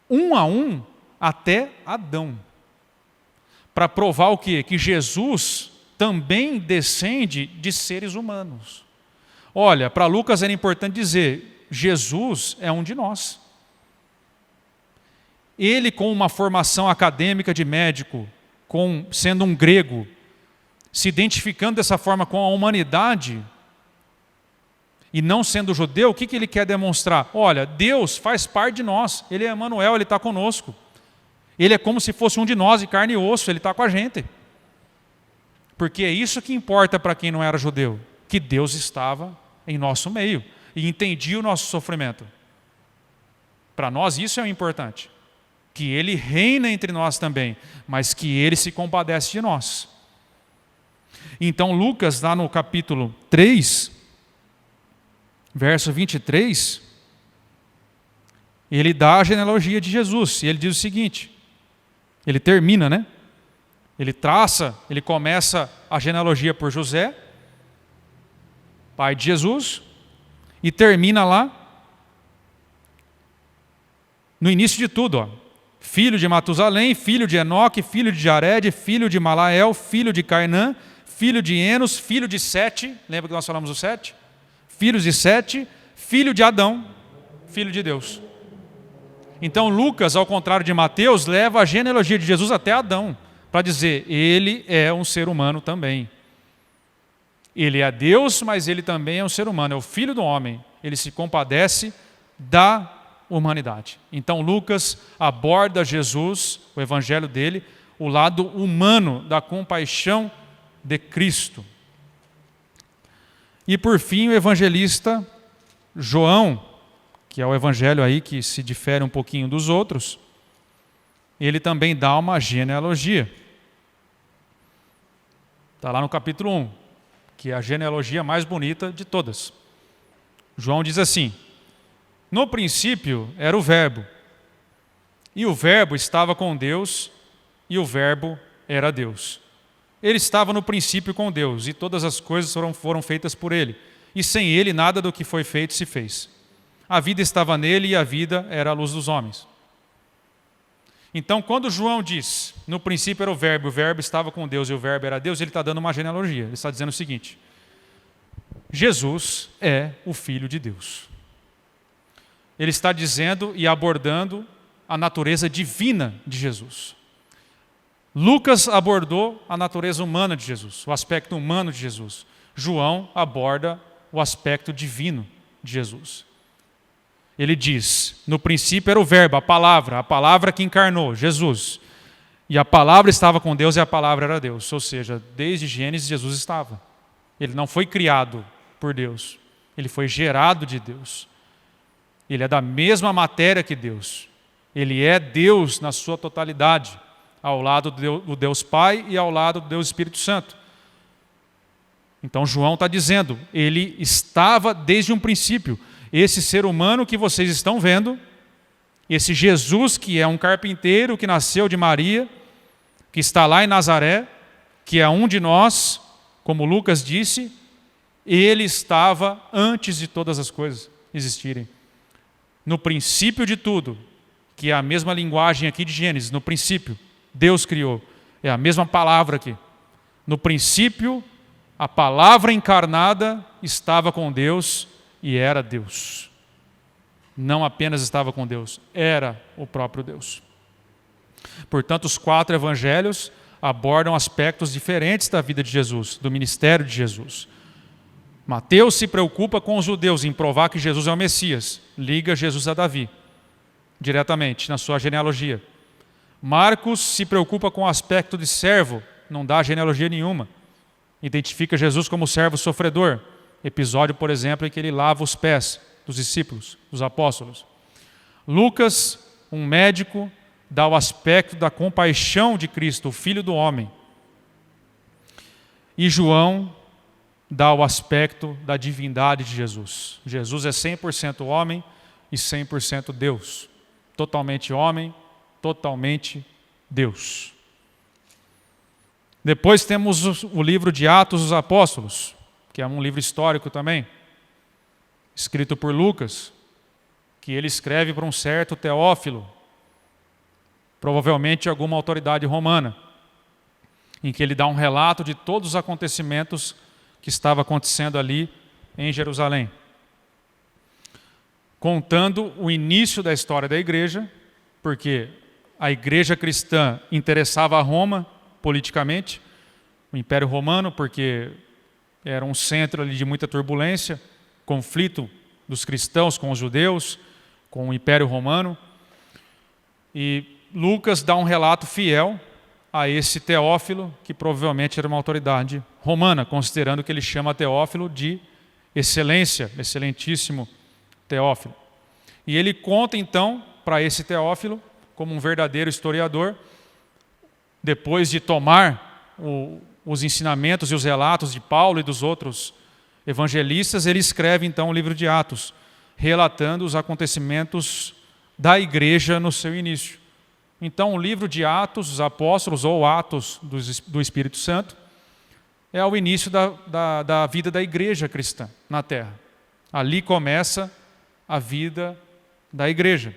um a um até Adão. Para provar o quê? Que Jesus também descende de seres humanos. Olha, para Lucas era importante dizer, Jesus é um de nós. Ele, com uma formação acadêmica de médico, sendo um grego, se identificando dessa forma com a humanidade, e não sendo judeu, o que ele quer demonstrar? Olha, Deus faz parte de nós, Ele é Emanuel, Ele está conosco. Ele é como se fosse um de nós, de carne e osso, Ele está com a gente. Porque é isso que importa para quem não era judeu, que Deus estava em nosso meio e entendia o nosso sofrimento. Para nós isso é o importante. Que Ele reina entre nós também, mas que Ele se compadece de nós. Então Lucas, lá no capítulo 3, verso 23, ele dá a genealogia de Jesus, e ele diz o seguinte, ele termina, né? Ele começa a genealogia por José, pai de Jesus, e termina lá, no início de tudo, ó. Filho de Matusalém, filho de Enoque, filho de Jared, filho de Malael, filho de Cainã, filho de Enos, filho de Sete, lembra que nós falamos do Sete? Filhos de Sete, filho de Adão, filho de Deus. Então Lucas, ao contrário de Mateus, leva a genealogia de Jesus até Adão, para dizer, ele é um ser humano também. Ele é Deus, mas ele também é um ser humano, é o filho do homem. Ele se compadece da humanidade. Então Lucas aborda Jesus, o evangelho dele, o lado humano da compaixão de Cristo. E por fim o evangelista João, que é o evangelho aí que se difere um pouquinho dos outros, ele também dá uma genealogia. Está lá no capítulo 1, que é a genealogia mais bonita de todas. João diz assim, no princípio era o Verbo, e o Verbo estava com Deus, e o Verbo era Deus. Ele estava no princípio com Deus, e todas as coisas foram feitas por Ele, e sem Ele nada do que foi feito se fez. A vida estava nele, e a vida era a luz dos homens. Então, quando João diz, no princípio era o Verbo estava com Deus, e o Verbo era Deus, ele está dando uma genealogia. Ele está dizendo o seguinte, Jesus é o Filho de Deus. Ele está dizendo e abordando a natureza divina de Jesus. Lucas abordou a natureza humana de Jesus, o aspecto humano de Jesus. João aborda o aspecto divino de Jesus. Ele diz, no princípio era o Verbo, a palavra que encarnou, Jesus. E a palavra estava com Deus e a palavra era Deus. Ou seja, desde Gênesis Jesus estava. Ele não foi criado por Deus, ele foi gerado de Deus. Ele é da mesma matéria que Deus. Ele é Deus na sua totalidade, ao lado do Deus Pai e ao lado do Deus Espírito Santo. Então João está dizendo, ele estava desde um princípio. Esse ser humano que vocês estão vendo, esse Jesus que é um carpinteiro, que nasceu de Maria, que está lá em Nazaré, que é um de nós, como Lucas disse, ele estava antes de todas as coisas existirem. No princípio de tudo, que é a mesma linguagem aqui de Gênesis, no princípio, Deus criou. É a mesma palavra aqui. No princípio, a palavra encarnada estava com Deus e era Deus. Não apenas estava com Deus, era o próprio Deus. Portanto, os 4 evangelhos abordam aspectos diferentes da vida de Jesus, do ministério de Jesus. Mateus se preocupa com os judeus em provar que Jesus é o Messias. Liga Jesus a Davi, diretamente, na sua genealogia. Marcos se preocupa com o aspecto de servo, não dá genealogia nenhuma. Identifica Jesus como servo sofredor. Episódio, por exemplo, em que ele lava os pés dos discípulos, dos apóstolos. Lucas, um médico, dá o aspecto da compaixão de Cristo, o Filho do homem. E João dá o aspecto da divindade de Jesus. Jesus é 100% homem e 100% Deus. Totalmente homem totalmente Deus. Depois temos o livro de Atos dos Apóstolos, que é um livro histórico também, escrito por Lucas, que ele escreve para um certo Teófilo, provavelmente alguma autoridade romana, em que ele dá um relato de todos os acontecimentos que estavam acontecendo ali em Jerusalém, contando o início da história da igreja, porque a igreja cristã interessava a Roma politicamente, o Império Romano, porque era um centro ali de muita turbulência, conflito dos cristãos com os judeus, com o Império Romano. E Lucas dá um relato fiel a esse Teófilo, que provavelmente era uma autoridade romana, considerando que ele chama Teófilo de excelência, excelentíssimo Teófilo. E ele conta então para esse Teófilo, como um verdadeiro historiador, depois de tomar os ensinamentos e os relatos de Paulo e dos outros evangelistas, ele escreve então o livro de Atos, relatando os acontecimentos da igreja no seu início. Então, o livro de Atos dos Apóstolos, ou Atos do Espírito Santo, é o início da vida da igreja cristã na Terra. Ali começa a vida da igreja.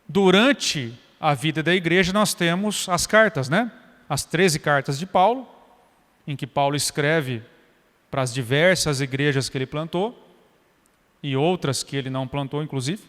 Durante a vida da igreja, nós temos as cartas, né? As 13 cartas de Paulo, em que Paulo escreve para as diversas igrejas que ele plantou, e outras que ele não plantou, inclusive,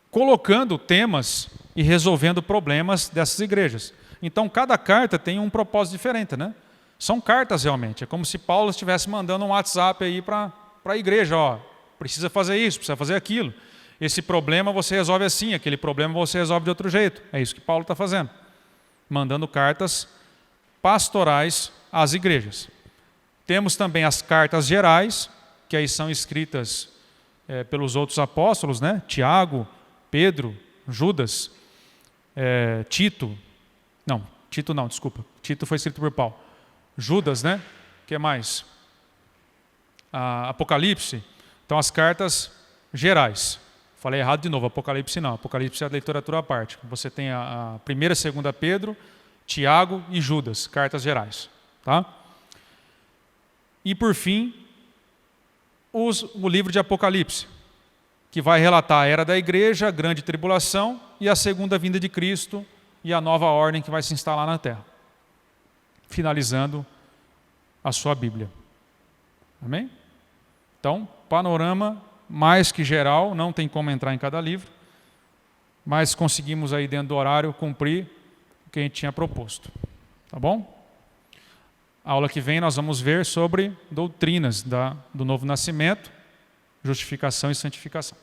colocando temas e resolvendo problemas dessas igrejas. Então, cada carta tem um propósito diferente, né? São cartas realmente. É como se Paulo estivesse mandando um WhatsApp aí para a igreja, ó, precisa fazer isso, precisa fazer aquilo. Esse problema você resolve assim, aquele problema você resolve de outro jeito. É isso que Paulo está fazendo. Mandando cartas pastorais às igrejas. Temos também as cartas gerais, que aí são escritas pelos outros apóstolos, né? Tiago, Pedro, Judas, Tito foi escrito por Paulo. Judas, né? O que mais? Apocalipse. Então, as cartas gerais. Falei errado de novo, Apocalipse não. Apocalipse é a literatura à parte. Você tem a primeira, segunda Pedro, Tiago e Judas, cartas gerais. Tá? E, por fim, o livro de Apocalipse, que vai relatar a era da igreja, a grande tribulação e a segunda vinda de Cristo e a nova ordem que vai se instalar na terra. Finalizando a sua Bíblia. Amém? Então, panorama mais que geral, não tem como entrar em cada livro, mas conseguimos aí dentro do horário cumprir o que a gente tinha proposto. Tá bom? A aula que vem nós vamos ver sobre doutrinas do novo nascimento, justificação e santificação.